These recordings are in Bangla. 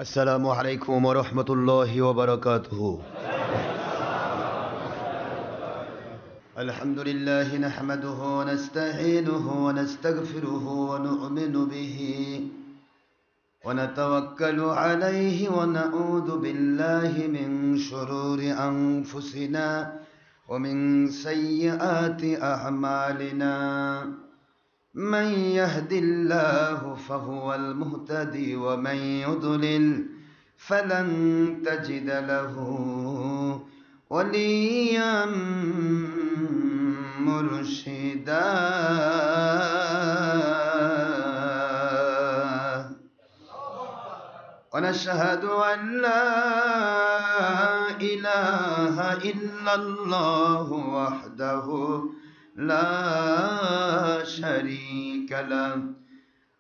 السلام عليكم ورحمة الله وبركاته. الحمد لله نحمده ونستعينه ونستغفره ونؤمن به ونتوكل عليه ونعوذ بالله من شرور أنفسنا ومن سيئات أعمالنا. من يهد الله فهو المهتدي ومن يضلل فلن تجد له وليا مرشدا. ونشهد أن لا إله إلا الله وحده لا شريك له،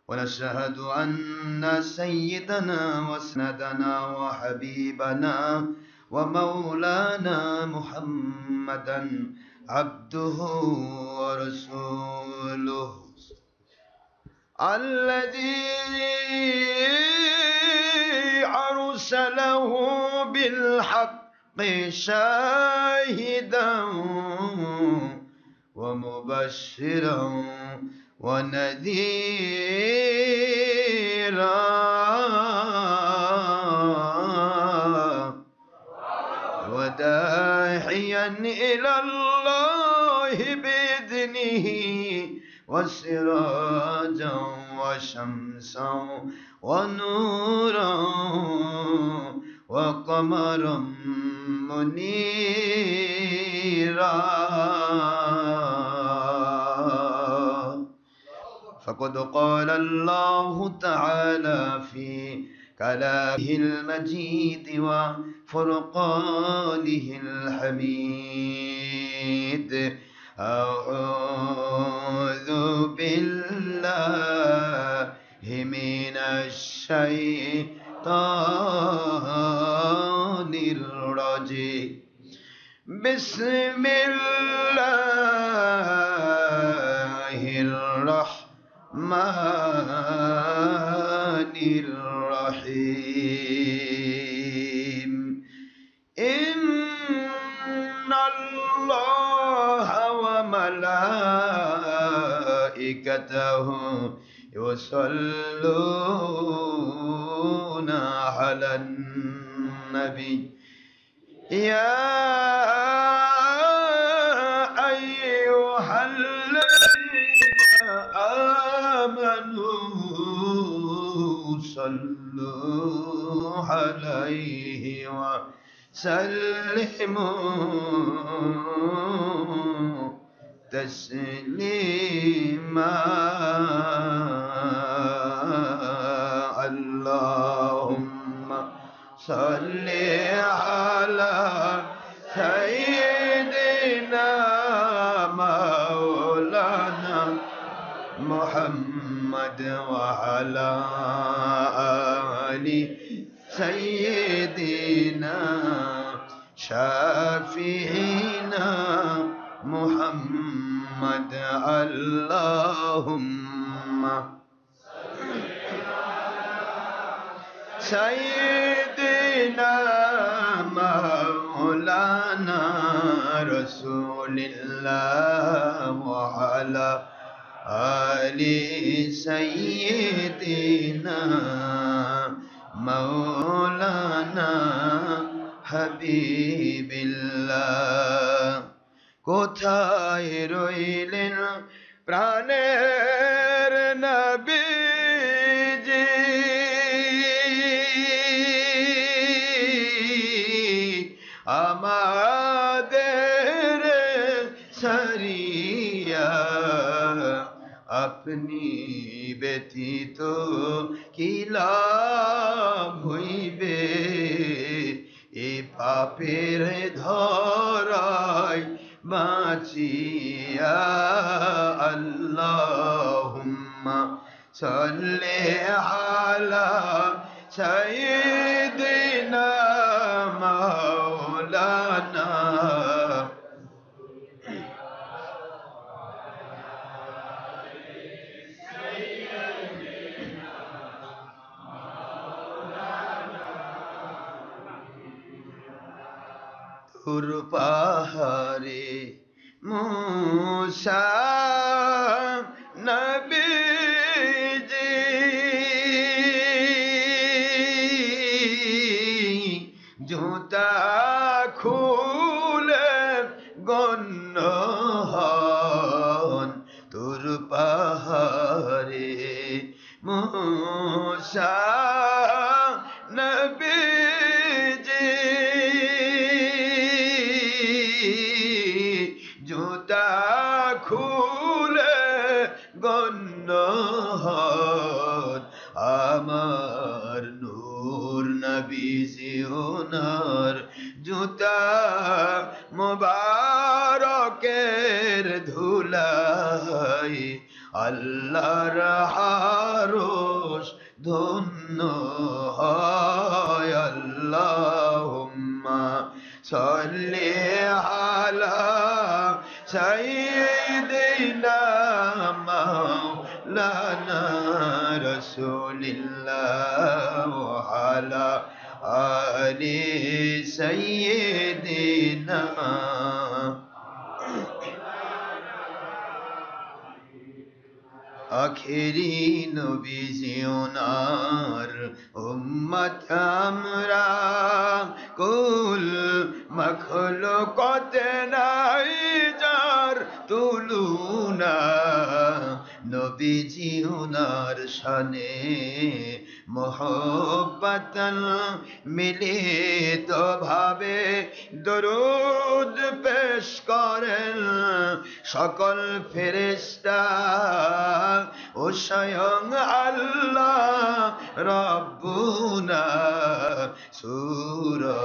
ونشهد أن سيدنا وسندنا وحبيبنا ومولانا محمدا عبده ورسوله الذي أرسله بالحق شاهدا ومبشرا ونذيرا وداعيا إلى الله بإذنه وسراجا وشمسا ونورا وقمرا منيرا. فقد قال الله تعالى في كلامه المجيد وفرقانه الحميد: أعوذ بالله من الشيطان الرجيم. بسم الله الرحمن الرحيم. إن الله وملائكته يصلون على النبي يا أيها الذين آمنوا صلوا عليه وسلموا تسليما. اللهم صل على سيدنا مولانا محمد وعلى آل سيدنا شافعنا محمد. اللهم سيدنا مولانا رسول الله وعلى آل سيدنا مولانا حبيب الله। কোথায় রইলেন প্রাণের নবীজি, আমাদের সারিয়া আপনি ব্যতীত কি লাভ হইবে এ পাপের ধরায় বাঁচিয়া। আল্লাহুম্মা সাল্লি আলা সাইয়্যিদিনা মাওলানা তুর পাহাড়ে মুসা নবীজি জুতা খুলে গণ্য হন তুর পাহাড়ে মুসা নবীজি জুতা খুলে গণ্য হন আমার নূর নবীজি ওনার জুতা মুবারকের ধুলাই আল্লাহর আরশ ধন্য হয় আল্লাহুম্মা সাল্লি আলা সাইয়্যিদিনা মাওলানা রাসূলিল্লাহ ওয়া আলা আলি সাইয়্যিদিনা আখেরি নবীজি ওনার উম্মত আমরা কুল মখলুকত নাই যার তুলনা নবীজি ওনার শানে মোহব্বতন মিলিত ভাবে দরুদ পেশ করেন সকল ফেরেশতা ও স্বয়ং আল্লাহ রব্বুনা সূরা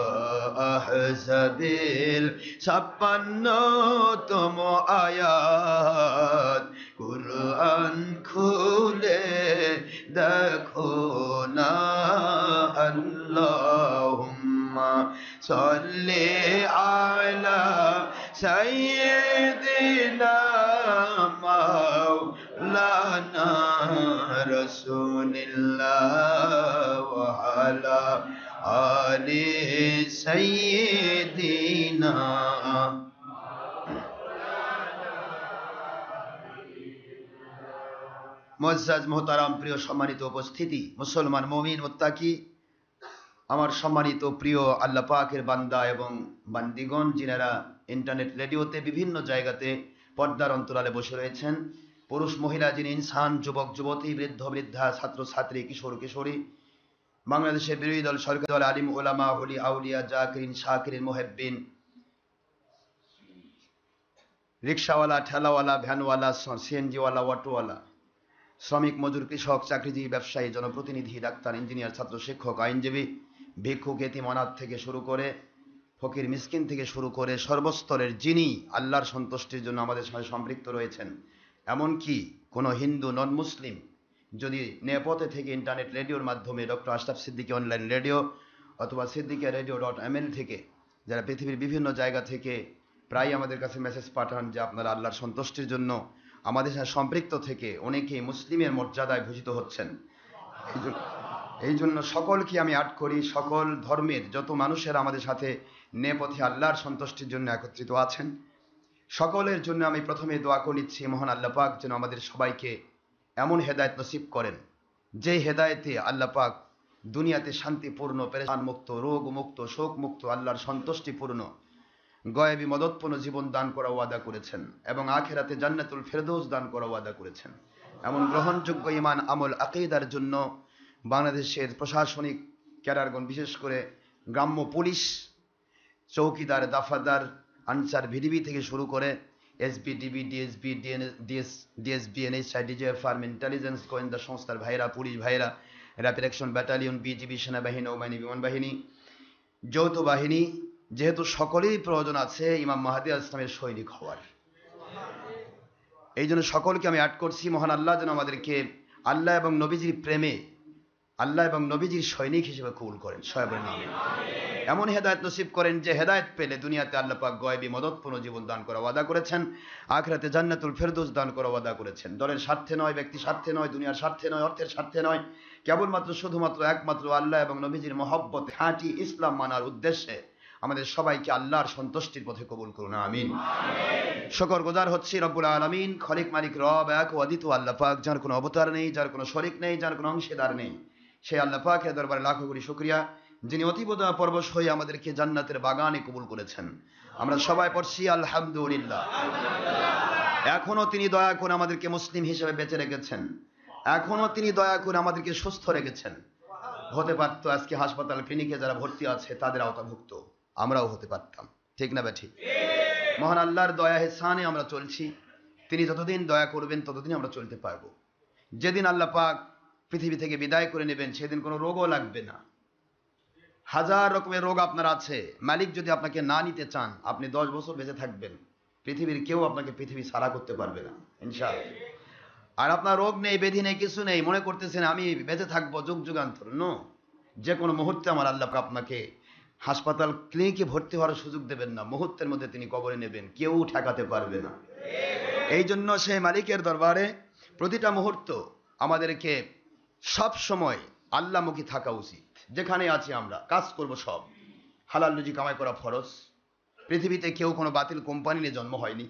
আহজাবের 56তম আয়াত কুরআন খুলে দেখো না আল্লাহুম্মা সাল্লি আলা সাইয়্যিদিনা মাওলানা রাসূলিল্লাহ ওয়া আলা আলি সাইয়্যিদিনা মুআজ্জাজ মোহতারাম প্রিয় সম্মানিত উপস্থিতি মুসলমান মুমিন মুত্তাকি আমার সম্মানিত প্রিয় আল্লাহ পাকের বান্দা এবং বান্দিগণ যিনারা ইন্টারনেট রেডিওতে বিভিন্ন জায়গাতে পর্দার অন্তরালে বসে রয়েছেন পুরুষ মহিলা যিনি ইনসান যুবক যুবতী বৃদ্ধ বৃদ্ধা ছাত্র ছাত্রী কিশোর কিশোরী বাংলাদেশের বিরোধী দল সরকারি দল আলিম ওলামা ওলি আউলিয়া জাকিরিন শাকিরিন মুহিব্বিন রিকশাওয়ালা ঠেলাওয়ালা ভ্যানওয়ালা সিএনজিওয়ালা অটোওয়ালা শ্রমিক মজুর কৃষক চাকরিজীবী ব্যবসায়ী জনপ্রতিনিধি ডাক্তার ইঞ্জিনিয়ার ছাত্র শিক্ষক আইনজীবী ভিক্ষুক এতিম অনাথ থেকে শুরু করে ফকির মিসকিন থেকে শুরু করে সর্বস্তরের যিনি আল্লাহর সন্তুষ্টির জন্য আমাদের সাথে সম্পৃক্ত রয়েছেন এমনকি কোনো হিন্দু নন মুসলিম যদি নেপথ্যে থেকে ইন্টারনেট রেডিওর মাধ্যমে doctor Ashraf Siddiqui online radio অথবা siddiqiaradio.ml থেকে যারা পৃথিবীর বিভিন্ন জায়গা থেকে প্রায় আমাদের কাছে মেসেজ পাঠান যে আপনারা আল্লাহর সন্তুষ্টির জন্য আমাদের সাথে সম্পৃক্ত থেকে অনেকেই মুসলিমের মর্যাদায় ভূষিত হচ্ছেন এই জন্য সকলকে আমি আট করি সকল ধর্মের যত মানুষেরা আমাদের সাথে নেপথ্যে আল্লাহর সন্তুষ্টির জন্য একত্রিত আছেন সকলের জন্য আমি প্রথমে দোয়া করে নিচ্ছি মহান আল্লাহ পাক যেন আমাদের সবাইকে এমন হেদায়েত নসিব করেন যে হেদায়েতে আল্লাহ পাক দুনিয়াতে শান্তিপূর্ণ পেরেশান মুক্ত রোগ মুক্ত শোক মুক্ত আল্লাহর সন্তুষ্টিপূর্ণ গয়েবী মদতপূর্ণ জীবন দান করা ওয়াদা করেছেন এবং আখিরাতে জান্নাতুল ফেরদৌস দান করা ওয়াদা করেছেন এমন গ্রহণযোগ্য ঈমান আমল আকীদার জন্য বাংলাদেশের প্রশাসনিক ক্যাডারগণ বিশেষ করে গ্রাম্য পুলিশ চৌকিদার দাফাদার আনসার ভিডিবি থেকে শুরু করে SB DB DSB DSB NSI DGFR intelligence গোয়েন্দা সংস্থার ভাইরা পুলিশ ভাইরা র্যাপিড অ্যাকশন ব্যাটালিয়ন বিজিবি সেনাবাহিনী নৌবাহিনী বিমান বাহিনী যৌথ বাহিনী যেহেতু সকলেই প্রয়োজন আছে ইমাম মাহদী আলাইহিস সালামের সৈনিক হওয়ার এই জন্য সকলকে আমি আট করছি মহান আল্লাহ যেন আমাদেরকে আল্লাহ এবং নবীজির প্রেমে আল্লাহ এবং নবীজির সৈনিক হিসেবে কবুল করেন সবাই বলেন আমিন এমন হেদায়েত নসিব করেন যে হেদায়েত পেলে দুনিয়াতে আল্লাহ পাক গয়েবী মদতপূর্ণ জীবন দান করা ওয়াদা করেছেন আখিরাতে জান্নাতুল ফেরদৌস দান করা ওয়াদা করেছেন দলের স্বার্থে নয় ব্যক্তি স্বার্থে নয় দুনিয়ার স্বার্থে নয় অর্থের স্বার্থে নয় কেবলমাত্র শুধুমাত্র একমাত্র আল্লাহ এবং নবীজির মহব্বত খাঁটি ইসলাম মানার উদ্দেশ্যে আমাদের সবাইকে আল্লাহর সন্তুষ্টির পথে কবুল করুন, আমিন। শুকরগুজার হচ্ছি রব্বুল আলামিন, খলিক মালিক রব এক ও অদ্বিতীয় আল্লাহ পাক, যার কোনো অবতার নেই, যার কোনো শরিক নেই, যার কোনো অংশীদার নেই। সেই আল্লাহ পাকের দরবারে লাখো কোটি শুকরিয়া, যিনি অতীব দয়া পরবশ হয়ে আমাদেরকে জান্নাতের বাগানে কবুল করেছেন। আমরা সবাই পড়ছি আলহামদুলিল্লাহ। এখনো তিনি দয়া করে আমাদেরকে মুসলিম হিসেবে বেঁচে রেখেছেন, এখনো তিনি দয়া করে আমাদেরকে সুস্থ রেখেছেন। হতে পারতো আজকে হাসপাতাল ক্লিনিকে যারা ভর্তি আছে তাদের আওতাভুক্ত, আমরাও হতে পারতাম, ঠিক না ব্যাঠি? মহান আল্লাহর দয়া হেসানে আমরা চলছি। তিনি যতদিন দয়া করবেন ততদিন আমরা চলতে পারবো। যেদিন আল্লাহ পাক পৃথিবী থেকে বিদায় করে নেবেন সেদিন কোনো রোগও লাগবে না। হাজার রকমের রোগ আপনার আছে, মালিক যদি আপনাকে না নিতে চান আপনি 10 বছর বেঁচে থাকবেন, পৃথিবীর কেউ আপনাকে পৃথিবী ছাড়া করতে পারবে না ইনশাআল্লাহ। আর আপনার রোগ নেই, ব্যাধি নেই, কিছু নেই, মনে করতেছেন আমি বেঁচে থাকবো যুগ যুগান্তর। নো, যে কোনো মুহূর্তে আমার আল্লাহ আপনাকে হাসপাতাল ক্লিনিকে ভর্তি হওয়ার সুযোগ দেবেন না, মুহূর্তের মধ্যে তিনি কবরে নেবেন, কেউ ঠেকাতে পারবে না। এই জন্য সেই মালিকের দরবারে প্রতিটা মুহূর্ত আমাদেরকে সব সময় আল্লাহমুখী থাকা উচিত। যেখানে আছি আমরা কাজ করব, সব হালাল রুজি কামাই করা ফরজ। পৃথিবীতে কেউ কোনো বাতিল কোম্পানি নিয়ে জন্ম হয়নি,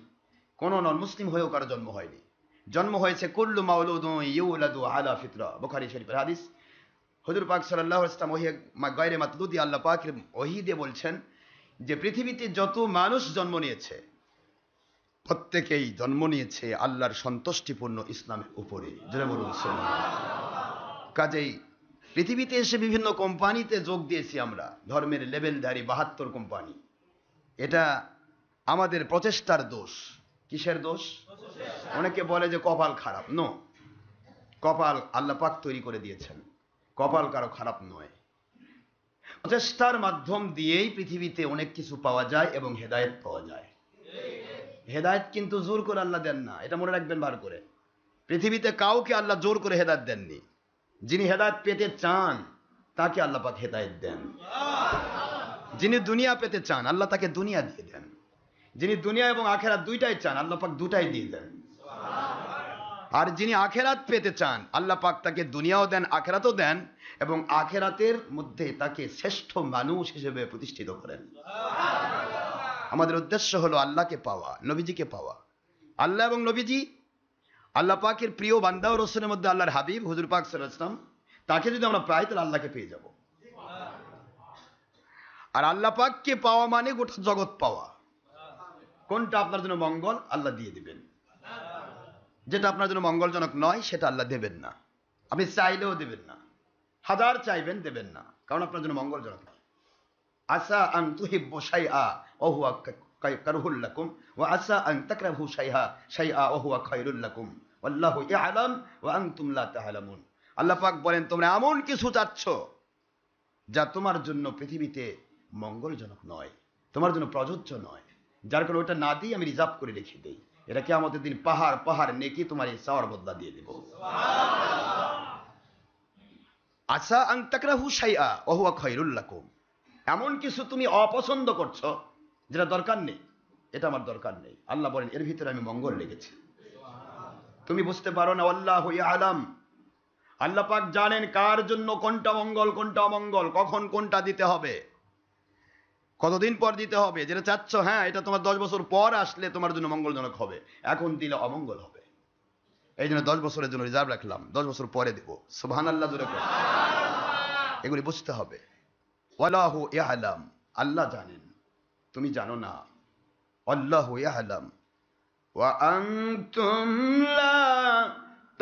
কোনো নন মুসলিম হয়েও কারো জন্ম হয়নি। জন্ম হয়েছে কুল্লু মাউলুদুন ইউলাদু আলা ফিতরা, বুখারী শরীফের হাদিস। হুজুর পাক সাল্লাল্লাহু আলাইহি ওয়াসাল্লাম ওহী গায়রে মাতলুদি আল্লাহ পাকের ওহী দিয়ে বলছেন যে পৃথিবীতে যত মানুষ জন্ম নিয়েছে প্রত্যেকেই জন্ম নিয়েছে আল্লাহর সন্তুষ্টিপূর্ণ ইসলামের উপরে। জোরে বলুন সুবহানাল্লাহ। কাজেই পৃথিবীতে এসে বিভিন্ন কোম্পানিতে যোগ দিয়েছি আমরা, ধর্মের লেভেলধারী 72 কোম্পানি। এটা আমাদের প্রচেষ্টার দোষ। কিসের দোষ? অনেকে বলে যে কপাল খারাপ। নো, কপাল আল্লাহ পাক তৈরি করে দিয়েছেন, কপাল কারো খারাপ নয়। প্রচেষ্টার মাধ্যম দিয়েই পৃথিবীতে অনেক কিছু পাওয়া যায় এবং হেদায়েত পাওয়া যায়। হেদায়েত কিন্তু জোর করে আল্লাহ দেন না, এটা মনে রাখবেন ভালো করে। পৃথিবীতে কাউকে আল্লাহ জোর করে হেদায়েত দেননি। যিনি হেদায়েত পেতে চান তাকে আল্লাহ পাক হেদায়েত দেন। যিনি দুনিয়া পেতে চান আল্লাহ তাকে দুনিয়া দিয়ে দেন। যিনি দুনিয়া এবং আখেরাত দুইটাই চান আল্লাহ পাক দুটাই দিয়ে দেন। আর যিনি আখেরাত পেতে চান আল্লাহ পাক তাকে দুনিয়াও দেন, আখেরাতও দেন, এবং আখেরাতের মধ্যে তাকে শ্রেষ্ঠ মানুষ হিসেবে প্রতিষ্ঠিত করেন। আমাদের উদ্দেশ্য হলো আল্লাহকে পাওয়া, নবীজিকে পাওয়া। আল্লাহ এবং নবীজি আল্লাহ পাকের প্রিয় বান্দা ও রাসূলের মধ্যে আল্লাহর হাবিব হুজুর পাক সাল্লাল্লাহু আলাইহি ওয়াসাল্লাম, তাকে যদি আমরা পাই তাহলে আল্লাহকে পেয়ে যাব। আর আল্লাহ পাককে পাওয়া মানে গোটা জগৎ পাওয়া। কোনটা আপনার জন্য মঙ্গল আল্লাহ দিয়ে দিবেন, যেটা আপনার জন্য মঙ্গলজনক নয় সেটা আল্লাহ দেবেন না। আপনি চাইলেও দেবেন না, হাজার চাইবেন দেবেন না, কারণ আপনার জন্য মঙ্গলজনক নয়। আসা আন তুহিব্বু শাইআ ওয়া হুয়া কারহুল লাকুম ওয়া আসা আন তাকরাহু শাইআ ওয়া হুয়া খায়রুল লাকুম ওয়াল্লাহু ইয়ালাম ওয়া আনতুম লা তা'লামুন। আল্লাহ পাক বলেন তোমরা এমন কিছু চাচ্ছ যা তোমার জন্য পৃথিবীতে মঙ্গলজনক নয়, তোমার জন্য প্রযোজ্য নয়, যার কারণে ওটা না দিয়ে আমি রিজার্ভ করে রেখে দেই। এটা কিয়ামতের দিন পাহাড় পাহাড় নেকি তোমার এই চাওয়ার বদলা দিয়ে দেব। আসা আন তাকরাহু শাইআ ওয়া হুয়া খায়রুল লাকুম, এমন কিছু তুমি অপছন্দ করছো যেটা দরকার নেই, এটা আমার দরকার নেই। আল্লাহ বলেন এর ভিতরে আমি মঙ্গল রেখেছি, তুমি বুঝতে পারো না। আল্লাহু ইয়ালাম, আল্লাহ পাক জানেন কার জন্য কোনটা মঙ্গল কোনটা অমঙ্গল, কখন কোনটা দিতে হবে, কতদিন পর দিতে হবে। যেটা চাচ্ছ হ্যাঁ এটা তোমার 10 বছর পর আসলে তোমার জন্য মঙ্গলজনক হবে, এখন দিলে অমঙ্গল হবে। এই জন্য 10 বছরের জন্য রিজার্ভ রাখলাম, 10 বছর পরে দেব। সুবহানাল্লাহ জোরে বলো। এগুলি বুঝতে হবে। ওয়াল্লাহু ইয়ালাম, আল্লাহ জানেন, তুমি জানো না। আল্লাহু ইয়ালাম ওয়া আনতুম লা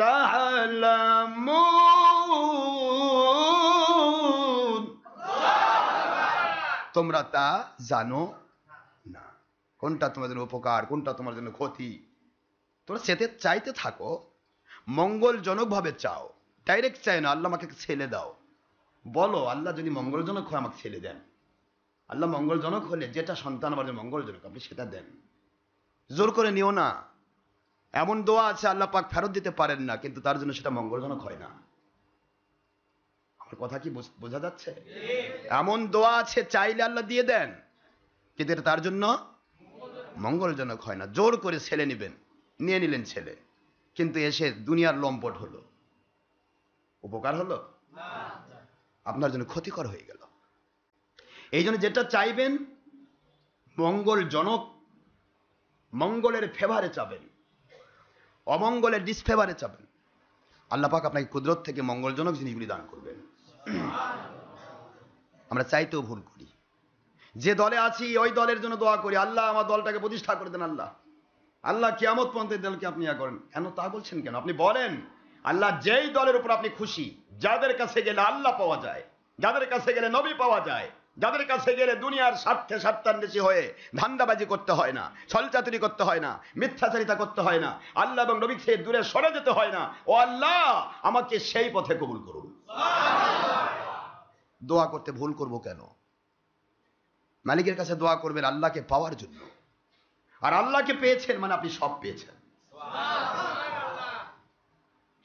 তা'লামুন, তোমরা তা জানো না। কোনটা তোমার জন্য উপকার কোনটা তোমার জন্য ক্ষতি, তোমরা সেতে চাইতে থাকো, মঙ্গলজনক ভাবে চাও, ডাইরেক্ট চাই না আল্লাহ আমাকে ছেলে দাও। বলো আল্লাহ যদি মঙ্গলজনক হয় আমাকে ছেলে দেন। আল্লাহ মঙ্গলজনক হলে যেটা সন্তান আমার মঙ্গলজনক আপনি সেটা দেন, জোর করে নিও না। এমন দোয়া আছে আল্লাহ পাক ফেরত দিতে পারেন না, কিন্তু তার জন্য সেটা মঙ্গলজনক হয় না। আমার কথা কি বোঝা যাচ্ছে? এমন দোয়া আছে চাইলে আল্লাহ দিয়ে দেন, কিন্তু এটা তার জন্য মঙ্গলজনক হয় না। জোর করে ছেলে নিবেন, নিয়ে নিলেন ছেলে, কিন্তু এসে দুনিয়ার লম্পট হলো, উপকার হলো? আপনার জন্য ক্ষতিকর হয়ে গেল। এই জন্য যেটা চাইবেন মঙ্গলজনক, মঙ্গলের ফেভারে চাবেন, অমঙ্গলের ডিসফেভারে চাবেন, আল্লাহ পাক আপনাকে কুদরত থেকে মঙ্গলজনক জিনিসগুলি দান করবেন। আমরা চাইতেও ভুল করি, যে দলে আছি ওই দলের জন্য দোয়া করি, আল্লাহ আমার দলটাকে প্রতিষ্ঠা করে দেন, আল্লাহ আল্লাহ কিয়ামত পর্যন্ত দলকে আপনি ইয়া করেন। কেন তা বলছেন কেন? আপনি বলেন আল্লাহ যেই দলের উপর আপনি খুশি, যাদের কাছে গেলে আল্লাহ পাওয়া যায়, যাদের কাছে গেলে নবী পাওয়া যায়, যাদের কাছে গেলে দুনিয়ার স্বার্থে স্বার্থান্বেষী হয়ে ধান্দাবাজি করতে হয় না, ছলচাতুরি করতে হয় না, মিথ্যাচারিতা করতে হয় না, আল্লাহ এবং নবী থেকে দূরে সরে যেতে হয় না, ও আল্লাহ আমাকে সেই পথে কবুল করুন। দোয়া করতে ভুল করব কেন? মালিকের কাছে দোয়া করবেন আল্লাহকে পাওয়ার জন্য, আর আল্লাহকে পেয়েছেন মানে আপনি সব পেয়েছেন।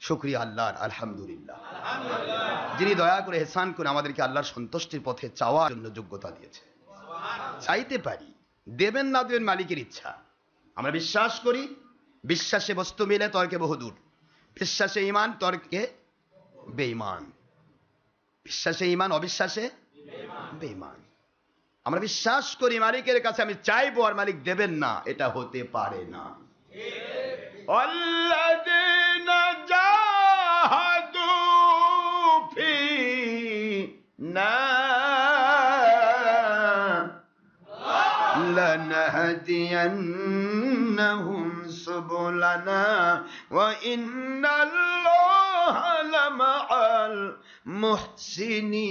শুকরিয়া আল্লাহর, আলহামদুলিল্লাহ, যিনি দয়া করে এহসান করে আমাদেরকে আল্লাহর সন্তুষ্টির পথে চাওয়ার জন্য যোগ্যতা দিয়েছে। চাইতে পারি, দেবেন না দেবেন মালিকের ইচ্ছা। আমরা বিশ্বাস করি, বিশ্বাসে বস্তু মিলে তর্কে বহুদূর, বিশ্বাসে ঈমান তর্কে বেঈমান, বিশ্বাসে ঈমান অবিশ্বাসে বেঈমান। আমরা বিশ্বাস করি মালিকের কাছে আমি চাইবো আর মালিক দেবেন না, এটা হতে পারে না। আল্লাযীনা জাহাদু ফীনা লানহদিয়ান্নাহুম সুবুলানা ওয়া ইন্নাল্লাহা লামাআল মুহসিনিন।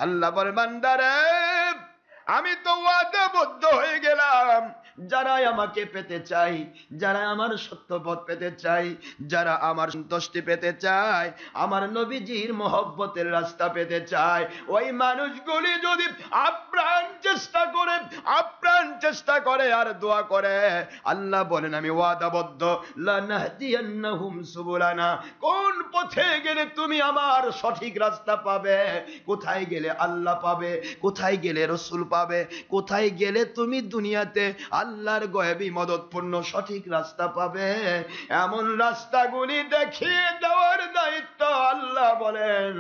আল্লাহ বলে বান্দারে আমি তো ওয়াদাবদ্ধ হয়ে গেলাম, যারা আমাকে পেতে চাই, যারা আমার সত্য পথ পেতে চাই, যারা আমার সন্তুষ্টি পেতে চায়, আমার নবীজির মহব্বতের রাস্তা পেতে চায়, ওই মানুষগুলি যদি আপ্রাণ চেষ্টা করে আর দোয়া করে, আল্লাহ বলেন আমি ওয়াদাবদ্ধ, লানাহদিয়ান্নাহুম সুবুলানা। কোন পথে গেলে তুমি আমার সঠিক রাস্তা পাবে, কোথায় গেলে আল্লাহ পাবে, কোথায় গেলে রসুল পাবে, কোথায় গেলে তুমি দুনিয়াতে আল্লাহর গয়েবী মদতপূর্ণ সঠিক রাস্তা পাবে, এমন রাস্তাগুলি দেখিয়ে দেওয়ার দায়িত্ব আল্লাহ বলেন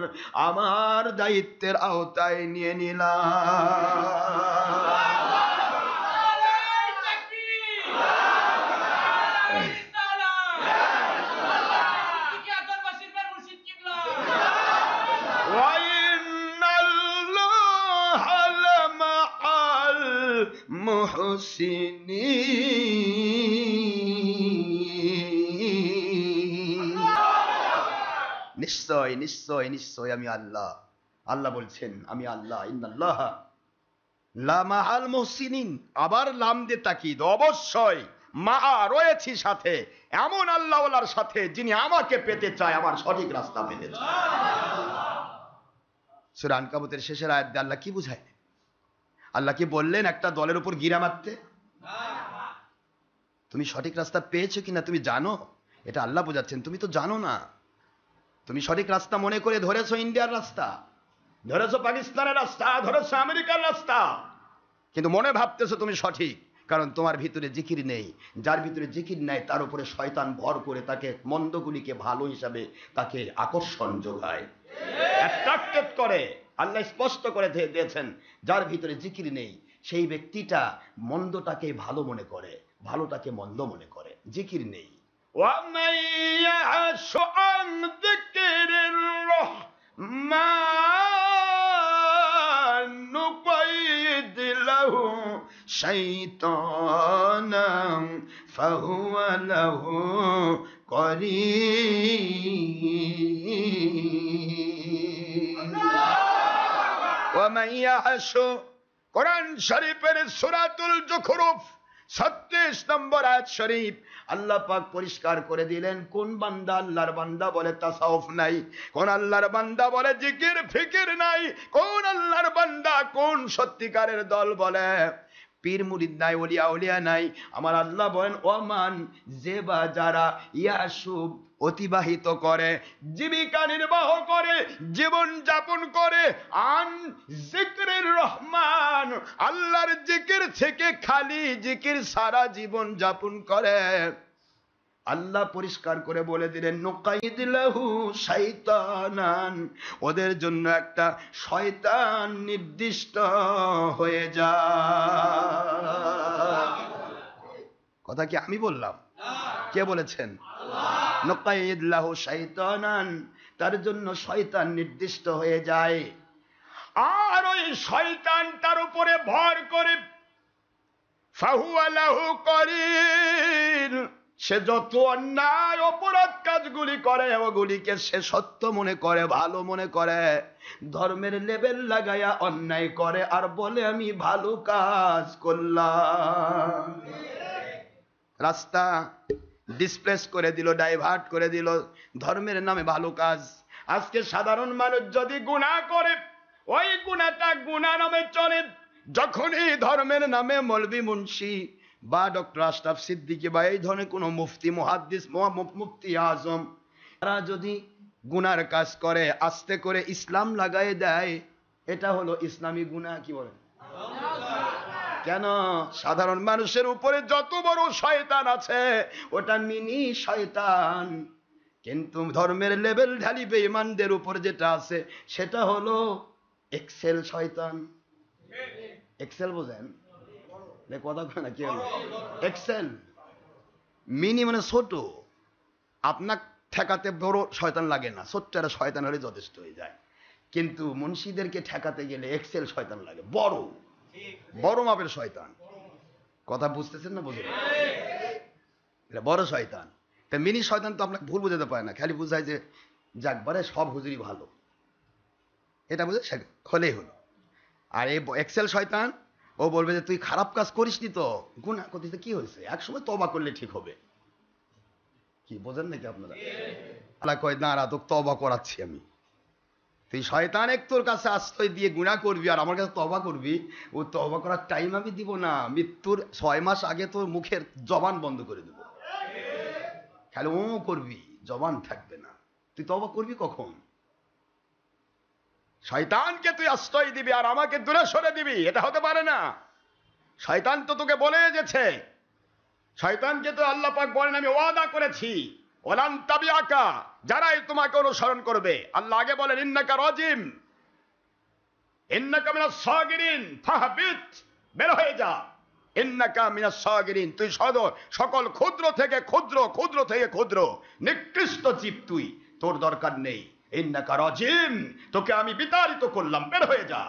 আমার দায়িত্বের আওতায় নিয়ে নিলাম। নিশ্চয় নিশ্চয় নিশ্চয় আমি আল্লাহ। আল্লাহ বলছেন আমি আল্লাহ, ইন্নাল্লাহা লামাআল মুহসিনিন। আবার লাম দিয়ে তাকিদ, অবশ্যই মা রয়েছি সাথে, এমন আল্লাহওয়ালার সাথে যিনি আমাকে পেতে চায়, আমার সঠিক রাস্তা পেতে চায়। সূরা আনকাবুতের শেষের আয়াত দিয়ে আল্লাহ কি বুঝায়? আল্লাহ কি বললেন একটা দলের উপর গিরা মারতে? তুমি সঠিক রাস্তা পেয়েছো কিনা তুমি জানো? এটা আল্লাহ বোঝাচ্ছেন তুমি তো জানো না। তুমি সঠিক রাস্তা মনে করে ধরেছো ইন্ডিয়ার রাস্তা, ধরেছো পাকিস্তানের রাস্তা, ধরেছো আমেরিকার রাস্তা, কিন্তু মনে ভাবতেছো তুমি সঠিক, কারণ তোমার ভিতরে জিকির নেই। যার ভিতরে জিকির নেই তার উপরে শয়তান ভর করে তাকে মন্দগুলিকে ভালো হিসাবে তাকে আকর্ষণ যোগায়, অ্যাট্রাক্টেড করে। আল্লাহ স্পষ্ট করে দিয়েছেন যার ভিতরে জিকির নেই সেই ব্যক্তিটা মন্দটাকে ভালো মনে করে, ভালোটাকে মন্দ মনে করে। জিকির নেই। وَمَن يَعْشُ عَن ذِكْرِ الرَّحْمَنِ نُقَيِّضْ لَهُ شَيْطَانًا فَهُوَ لَهُ قَرِينٌ। وَمَن يَعْشُ কোরআন শরীফের সূরাতুল যুখরুফ 36 নম্বর আয়াত শরীফ আল্লাহ পাক পরিষ্কার করে দিলেন কোন বান্দা আল্লাহর বান্দা বলে তাসাউফ নাই, কোন আল্লাহর বান্দা বলে জিকির ফিকির নাই, কোন আল্লাহর বান্দা কোন সত্যিকারের দল বলে পীর মুরিদ নাই, ওলিয়া উলিয়া নাই। আমার আল্লাহ বলেন ওমান যে বা যারা ইয়াসুব অতিবাহিত করে, জীবিকা নির্বাহ করে, জীবন যাপন করে, আন জিকিরের রহমান আল্লাহর জিকির থেকে খালি জিকির সারা জীবন যাপন করে, আল্লাহ পরিষ্কার করে বলে দিলেন নুকাইদ লাহু শাইতানান, ওদের জন্য একটা শয়তান নির্দিষ্ট হয়ে যায়। কথা কি আমি বললাম? কে বলেছেন? নুকাইদ লাহু শাইতানান, তার জন্য শয়তান নির্দিষ্ট হয়ে যায়। আর ওই শয়তান তার উপরে ভর করে ফাহুয়া লাহু করিন, সে যত অন্যায় অপরাধ কাজগুলি করে ওগুলিকে সে সত্য মনে করে, ভালো মনে করে, ধর্মের লেবেল লাগায়া অন্যায় করে আর বলে আমি ভালো কাজ করলাম। রাস্তা ডিসপ্লেস করে দিল, ডাইভার্ট করে দিল ধর্মের নামে ভালো কাজ। আজকে সাধারণ মানুষ যদি গুনাহ করে ওই গুনাহটা গুনাহ নামে চলে। যখনই ধর্মের নামে মৌলভী মুন্সি বা ডক্টর আশরাফ সিদ্দিকী বা এই ধরনের কোনো মুফতি মুহাদ্দিস মুফতি আজম তারা যদি গুনার কাজ করে আস্তে করে ইসলাম লাগাই দেয়, এটা হলো ইসলামী গুনাহ। কি বলেন? কেন? সাধারণ মানুষের উপরে যত বড় শয়তান আছে ওটা মিনি শয়তান, কিন্তু ধর্মের লেভেল ঢালি বেঈমানদের উপর যেটা আছে সেটা হলো এক্সেল শয়তান। এক্সেল বোঝেন? কথা কয় না? কি হলো এক্সেল? মিনি মানে ছোট। আপনার ঠেকাতে বড় শয়তান লাগে না, ছোট্ট একটা শয়তান হলে যথেষ্ট হয়ে যায়। কিন্তু মুন্সিদেরকে ঠেকাতে গেলে এক্সেল শয়তান লাগে, বড় বড় মাপের শয়তান। কথা বুঝতেছেন না? বুঝলেন? এটা বড় শয়তান। তা মিনি শয়তান তো আপনাকে ভুল বুঝাতে পারে না, খালি বুঝায় যে যাকবারে সব হুজুরই ভালো, এটা বুঝে হলেই হলো। আর এই এক্সেল শয়তান ও বলবে যে তুই খারাপ কাজ করিসনি তো, গুনাহ করতিস, কি হয়েছে, একসময় তওবা করলে ঠিক হবে। কি বোঝেন নাকি আপনারা? আল্লাহ কয় না, তোকে তওবা করাচ্ছি আমি। তুই শয়তান এক তোর কাছে আশ্রয় দিয়ে গুনাহ করবি আর আমার কাছে তওবা করবি, ও তওবা করার টাইম আমি দিব না। মৃত্যুর 6 মাস আগে তোর মুখের জবান বন্ধ করে দেব, খালি ও করবি, জবান থাকবে না। তুই তওবা করবি কখন? শয়তানকে তুই আশ্রয় দিবি আর আমাকে দূরে সরে দিবি, এটা হতে পারে না। শয়তান তো তোকে বলে গেছে, শয়তানকে তো আল্লাহ পাক বলেন আমি ওয়াদা করেছি ওয়ালান তাবিআকা, যারাই তোমাকে অনুসরণ করবে। আল্লাহ আগে বলেন ইন্নাকা রাজিম, ইন্নাকা মিনাস সাগিরিন ফাহবিত, বের হয়ে যা। ইন্নাকা মিনাস সাগিরিন, তুই সকল ক্ষুদ্র থেকে ক্ষুদ্র, ক্ষুদ্র থেকে ক্ষুদ্র নিকৃষ্ট জীব, তুই, তোর দরকার নেই। ইন্নাকা রাজিম, তোকে আমি বিতাড়িত করলাম, বের হয়ে যা।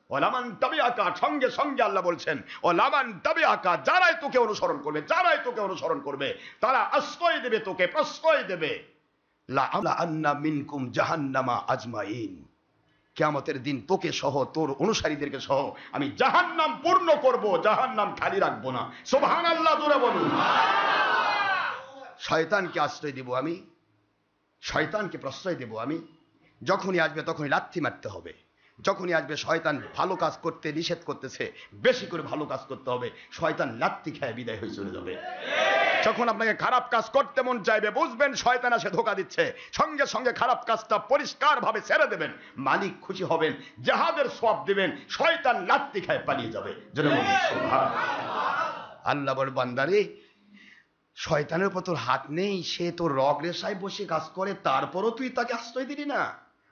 ওলামান তাবিআকা, সঙ্গে সঙ্গে আল্লাহ বলছেন ওলামান তাবিআকা, যারাই তোকে অনুসরণ করবে, যারাই তোকে অনুসরণ করবে তারা আশ্রয় দেবে, তোকে প্রশ্রয় দেবে। লা আন্না মিনকুম জাহান্নামা আজমাইন, কিয়ামতের দিন তোকে সহ তোর অনুসারীদেরকে সহ আমি জাহান্নাম পূর্ণ করব, জাহান্নাম খালি রাখবো না। সুবহানাল্লাহ, জোরে বলুন। শয়তানকে আশ্রয় দেব আমি, শয়তানকে প্রশ্রয় দেব আমি। যখনই আসবে তখনই লাথি মারতে হবে। যখনই আসবে শয়তান ভালো কাজ করতে নিষেধ করতেছে, বেশি করে ভালো কাজ করতে হবে, শয়তান লাথি খেয়ে বিদায় হয়ে চলে যাবে। যখন আপনাকে খারাপ কাজ করতে মন চাইবে, বুঝবেন শয়তান এসে ধোঁকা দিচ্ছে, সঙ্গে সঙ্গে খারাপ কাজটা পরিষ্কার ভাবে ছেড়ে দেবেন, মালিক খুশি হবেন, জিহাদের সওয়াব দিবেন, শয়তান লাথি খেয়ে পালিয়ে যাবে। জোরে বলুন সুবহানাল্লাহ। আল্লাহ বলে বান্দারে, শয়তানের উপর তোর হাত নেই, সে তোর রগ রেশায় বসে কাজ করে, তারপরও তুই তাকে আশ্রয় দিলি না।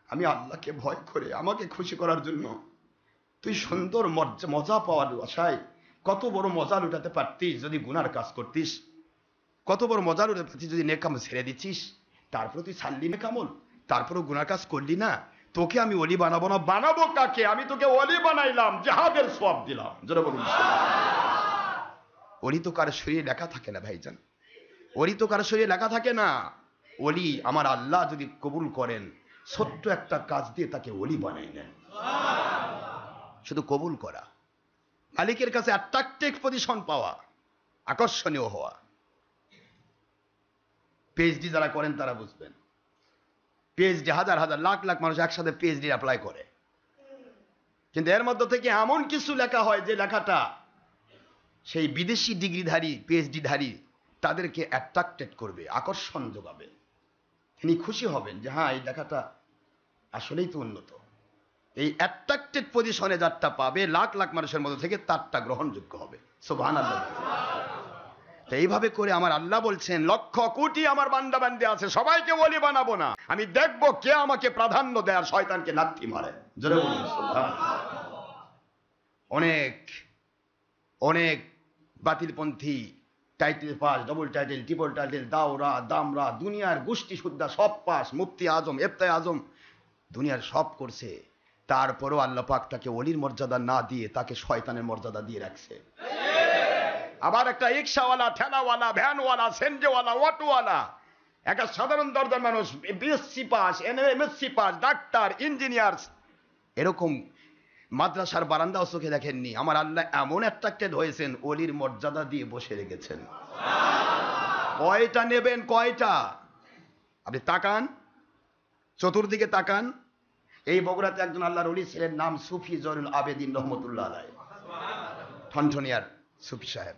আমি আল্লাহকে ভয় করে আমাকে খুশি করার জন্য তুই সুন্দর মজা পাওয়ার আশায় কত বড় মজা লুটাতে পারতিস যদি গুনার কাজ করতিস, কত বড় মজা লুটাতে পারতিস যদি নেকামল ছেড়ে দিচ্ছিস, তারপরে তুই ছাড়লি নেকামল, তারপরেও গুনার কাজ করলি না। তোকে আমি ওলি বানাবো না, বানাবো কাকে? আমি তোকে ওলি বানাইলাম, জিহাদের সওয়াব দিলাম। জোরে বলুন। ওলি তো কারো শরীরে লেখা থাকে না ভাইজান, ওলি তো কারো শরীরে লেখা থাকে না। ওলি আমার আল্লাহ যদি কবুল করেন, ছোট্ট একটা কাজ দিয়ে তাকে ওলি বানাই নেন। শুধু কবুল করা, মালিকের কাছে অ্যাট্রাক্টিভ পজিশন পাওয়া, আকর্ষণীয় হওয়া। পিএইচডি যারা করেন তারা বুঝবেন, পিএইচডি হাজার হাজার লাখ লাখ মানুষ একসাথে পিএইচডি অ্যাপ্লাই করে, কিন্তু এর মধ্য থেকে এমন কিছু লেখা হয় যে লেখাটা সেই বিদেশি ডিগ্রিধারী পিএইচডিধারী তাদেরকে অ্যাট্রাক্টেড করবে, আকর্ষণ যোগাবে। তিনি খুশি হবেন যে হ্যাঁ এই লেখাটা আসলেই তো উন্নত। এই অ্যাট্রাক্টেড পজিশনে যারটা পাবে লাখ লাখ মানুষের মধ্যে থেকে তারটা গ্রহণযোগ্য হবে। সুবহানাল্লাহ। তো এইভাবে করে আমার আল্লাহ বলছেন, লক্ষ কোটি আমার বান্দা বান্দি আছে, সবাইকে ওলি বানাবো না, আমি দেখবো কে আমাকে প্রাধান্য দেয় আর শয়তানকে লাথি মারে। জোরে বলুন সুবহানাল্লাহ। অনেক অনেক বাতিলপন্থী title pass, double title, triple title, দাওরা দামরা, দুনিয়ার গোষ্ঠী সুদ্ধা সব পাস, মুফতি আজম, ইফতায়ে আজম, দুনিয়ার সব করছে, তারপরও আল্লাহ পাক তাকে ওলির মর্যাদা না দিয়ে তাকে শয়তানের মর্যাদা দিয়ে রাখছে। আবার একটা রিক্সাওয়ালা, ঠেলাওয়ালা, ভ্যানওয়ালা, সেনজেওয়ালা, অটোওয়ালা, একটা সাধারণ দরদার মানুষ, BSc pass, MSc pass, doctor, engineer, এরকম মাদ্রাসার বারান্দাও চোখে দেখেননি, আমার আল্লাহ এমন অ্যাট্রাক্টেড হয়েছেন, ওলির মর্যাদা দিয়ে বসে রেখেছেন। কয়টা নেবেন, কয়টা? আপনি তাকান, চতুর্দিকে তাকান। এই বগুড়াতে একজন আল্লাহর ওলি ছিলেন, নাম সুফি জয়নুল আবেদিন রহমতুল্লাহ আলাইহি, ঠনঠনিয়ার সুফি সাহেব।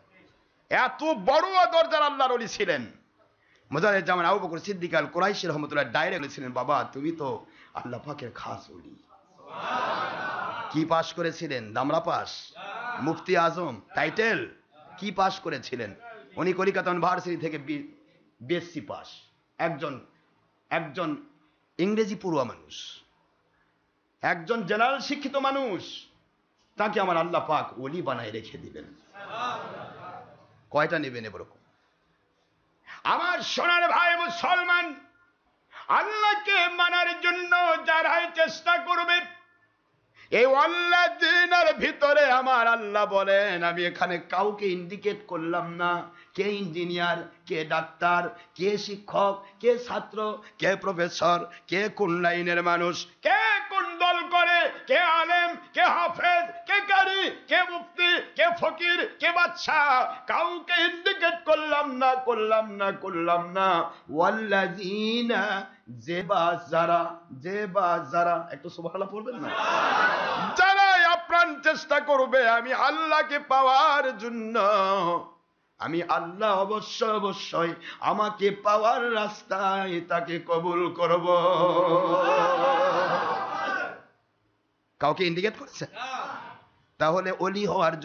এত বড় দরজার আল্লাহর ওলি ছিলেন। মুজাহিদ জামান আবু বকর সিদ্দিক আল কুরাইশি রহমতুল্লাহ ডাইরেক্ট বলেছিলেন, বাবা তুমি তো আল্লাহ পাকের খাস ওলি। কি পাশ করেছিলেন? দামরা পাস, মুফতি আজম টাইটেল কি পাশ করেছিলেন? উনি কলিকাতা ইউনিভার্সিটি থেকে বিএসসি পাস, একজন ইংরেজি পড়ুয়া মানুষ, একজন জেনারেল শিক্ষিত মানুষ, তাকে আমার আল্লাহ পাক ওলি বানায় রেখে দিবেন। কয়টা নেবেন এরকম? আমার সোনার ভাই মুসলমান, আল্লাহকে মানার জন্য যারাই চেষ্টা করবে, এই আল্লাহর ভিতরে আমার আল্লাহ বলেন, আমি এখানে কাউকে ইন্ডিকেট করলাম না, কে ইঞ্জিনিয়ার, কে ডাক্তার, কে শিক্ষক, কে ছাত্র, কে প্রফেসর, কে কোন লাইনের মানুষ, কে কোন দল করে, কে আলেম, কে হাফেজ, কে কারি, কে মুফতি, কে ফকির, কে বাদশাহ, কাউকে ইন্ডিকেট করলাম না। ওয়াল্লাযিনা যারা একটু সুবহানাল্লাহ পড়বেন না, যারা আপ্রাণ চেষ্টা করবে আমি আল্লাহকে পাওয়ার জন্য, আমি আল্লাহ অবশ্যই আমাকে পাওয়ার রাস্তায় তাকে কবুল করব। কাউকে ইন্ডিকেট করছে? তাহলে ওলি হওয়ার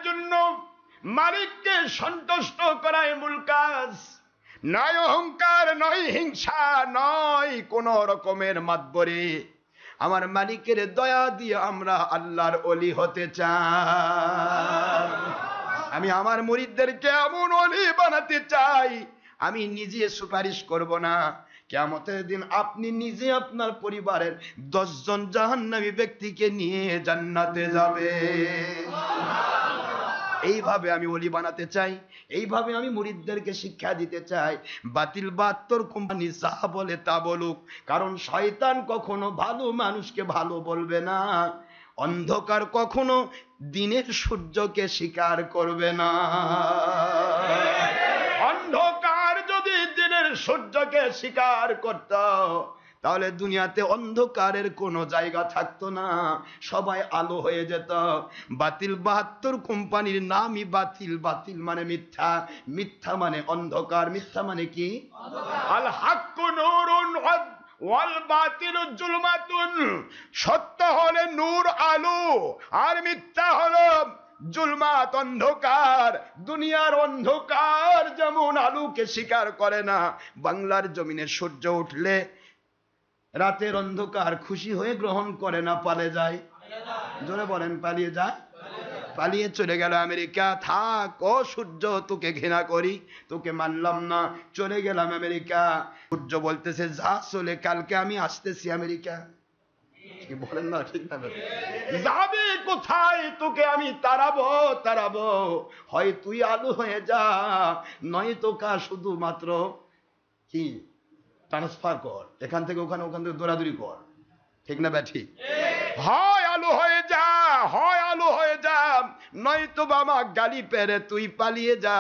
জন্য মালিককে সন্তুষ্ট করাই মূল কাজ। নয় অহংকার, নয় হিংসা, নয় কোন রকমের মাতবরি। আমার মালিকের দয়া দিয়ে আমরা আল্লাহর ওলি হতে চাই। আমি আমার মুরিদদেরকে এমন ওলি বানাতে চাই, আমি নিজে সুপারিশ করব না, কিয়ামতের দিন আপনি নিজে আপনার পরিবারের 10 জন জাহান্নামী ব্যক্তিকে নিয়ে জান্নাতে যাবে। এইভাবে আমি ওলি বানাতে চাই, এইভাবে আমি মুরিদদেরকে শিক্ষা দিতে চাই। বাতিল 72 কোম্পানি যা বলে তা বলুক, কারণ শয়তান কখনো ভালো মানুষকে ভালো বলবে না, অন্ধকার কখনো দিনের সূর্যকে স্বীকার করবে না। অন্ধকার যদি দিনের সূর্যকে স্বীকার করত, তাহলে দুনিয়াতে অন্ধকারের কোনো জায়গা থাকতো না, সবাই আলো হয়ে যেত। বাতিল 72 কোম্পানির নামই বাতিল। বাতিল মানে মিথ্যা, মিথ্যা মানে অন্ধকার। মিথ্যা মানে কি? আল হাক্কু নূরুন ওয়াল বাতিলু জুলমাতুন। সত্য হলে নূর আলো, আর মিথ্যা হলো জুলমাত অন্ধকার। দুনিয়ার অন্ধকার যেমন আলোকে স্বীকার করে না, বাংলার জমিনে সূর্য উঠলে রাতের অন্ধকার খুশি হয়ে গ্রহণ করে না, পালিয়ে যায়। জোরে বলেন, পালিয়ে যায়। পালিয়ে চলে গেল আমেরিকা। থাক ও সূর্য, তোকে ঘৃণা করি, তোকে মানলাম না, চলে গেলাম আমেরিকা। সূর্য বলতেছে, যা চলে, কালকে আমি আসতেছি আমেরিকা। কি বলেন না? ঠিক না? যাবে কোথায়? তোকে আমি তাড়াবো। হয় তুই আলো হয়ে যা, নয় তো কা শুধুমাত্র কি ট্রান্সফার কর, এখান থেকে ওখানে, ওখান থেকে দৌড়াদৌড়ি কর। ঠিক না ব্যাঠি? হয় আলো হয়ে যা, নয়তো বাবা গালি পেরে তুই পালিয়ে যা।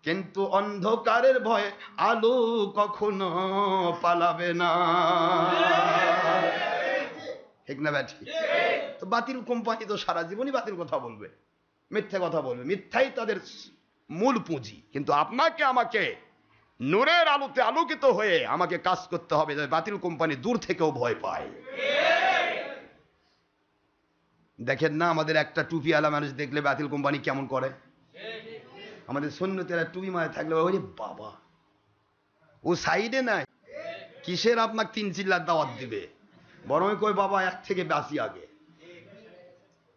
কিন্তু অন্ধকারের ভয়ে আলো কখনো পালাবে না। ঠিক না ব্যাঠি? তো বাতিল কোম্পানি তো সারা জীবনই বাতিল কথা বলবে, মিথ্যে কথা বলবে, মিথ্যাই তাদের মূল পুঁজি। কিন্তু আপনাকে আমাকে নূরের আলোতে আলোকিত হয়ে আমাকে কাজ করতে হবে, যাতে বাতিল কোম্পানি দূর থেকেও ভয় পায়। দেখেন না, আমাদের একটা টুপিওয়ালা মানুষ দেখলে বাতিল কোম্পানি কেমন করে? আমাদের সুন্নতেরা টুপি মাথায় থাকলে ওরে বাবা, ও সাইডে নাই, কিসের আপনাকে 3 চিল্লার দাওয়াত দিবে, বরং কই বাবা এক থেকে বাঁচি আগে।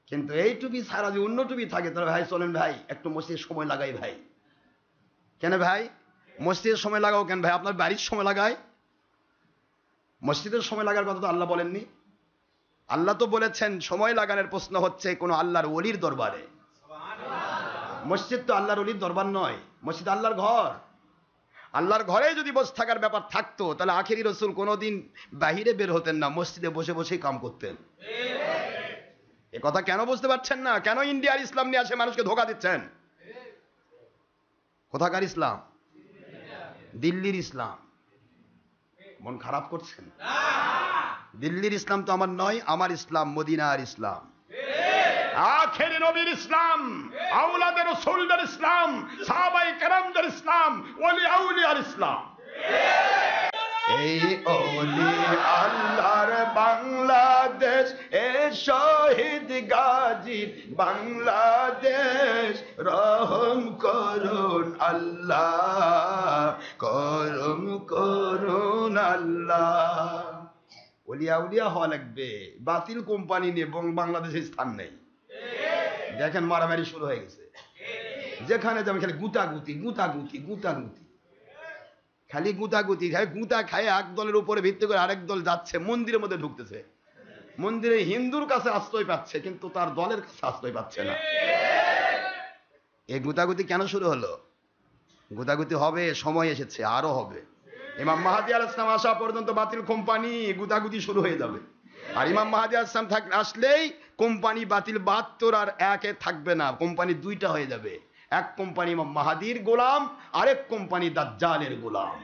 কিন্তু এই টুপি ছাড়া যে অন্য টুপি থাকে, তাহলে ভাই চলেন ভাই একটু মসজিদে সময় লাগাই ভাই। কেন ভাই মসজিদের সময় লাগাও কেন ভাই? আপনার বাড়ির সময় লাগায়, মসজিদের সময় লাগার কথা তো আল্লাহ বলেননি। আল্লাহ তো বলেছেন সময় লাগানোর প্রশ্ন হচ্ছে কোন আল্লাহর ওলির দরবারে। মসজিদ তো আল্লাহর ওলির দরবার নয়, মসজিদ আল্লাহর ঘর। আল্লাহর ঘরে যদি বসে থাকার ব্যাপার থাকতো, তাহলে আখেরি রসুল কোনোদিন বাহিরে বের হতেন না, মসজিদে বসে বসেই কাম করতেন। এ কথা কেন বুঝতে পারছেন না? কেন ইন্ডিয়ার ইসলাম নিয়ে আসে মানুষকে ধোকা দিচ্ছেন? কোথাকার ইসলাম? দিল্লির ইসলাম। মন খারাপ করছেন? দিল্লির ইসলাম তো আমার নয়, আমার ইসলাম মদিনার ইসলাম, আখেরি নবীর ইসলাম, আওলাদে রাসূলদের ইসলাম, সাহাবায়ে কেরামদের ইসলাম, ওলি আউলিয়ার ইসলাম। এই ওলি আল্লাহর বাংলাদেশ, এ শহীদ গাজী বাংলাদেশ, রহম করুন আল্লাহ, করুন করুন আল্লাহ। ওলিয়া উলিয়া হওয়া লাগবে, বাতিল কোম্পানি নিয়ে বাংলাদেশের স্থান নেই। দেখেন মারামারি শুরু হয়ে গেছে, যেখানে যাবেন খালি গুতাগুতি গুতাগুতি গুতাগুতি, খালি গুতাগুতি, গুতা খায় এক দলের উপরে ভিত্তি করে আরেক দল যাচ্ছে, মন্দিরের মধ্যে ঢুকতেছে, মন্দিরে হিন্দুর কাছে আশ্রয় পাচ্ছে কিন্তু তার দলের কাছে আশ্রয় পাচ্ছে না। এই গুতাগুতি কেন শুরু হলো? গুতাগুতি হবে, সময় এসেছে, আরো হবে। ইমাম মাহদী আলাইহিস সালাম আসা পর্যন্ত বাতিল কোম্পানি গুতাগুতি শুরু হয়ে যাবে। আর ইমাম মাহদী আলাইহিস সালাম আসলেই কোম্পানি বাতিল 72 আর 1 থাকবে না, কোম্পানি 2টা হয়ে যাবে। এক কোম্পানি ইমাম মাহদীর গোলাম, আরেক কোম্পানি দাজ্জালের গোলাম।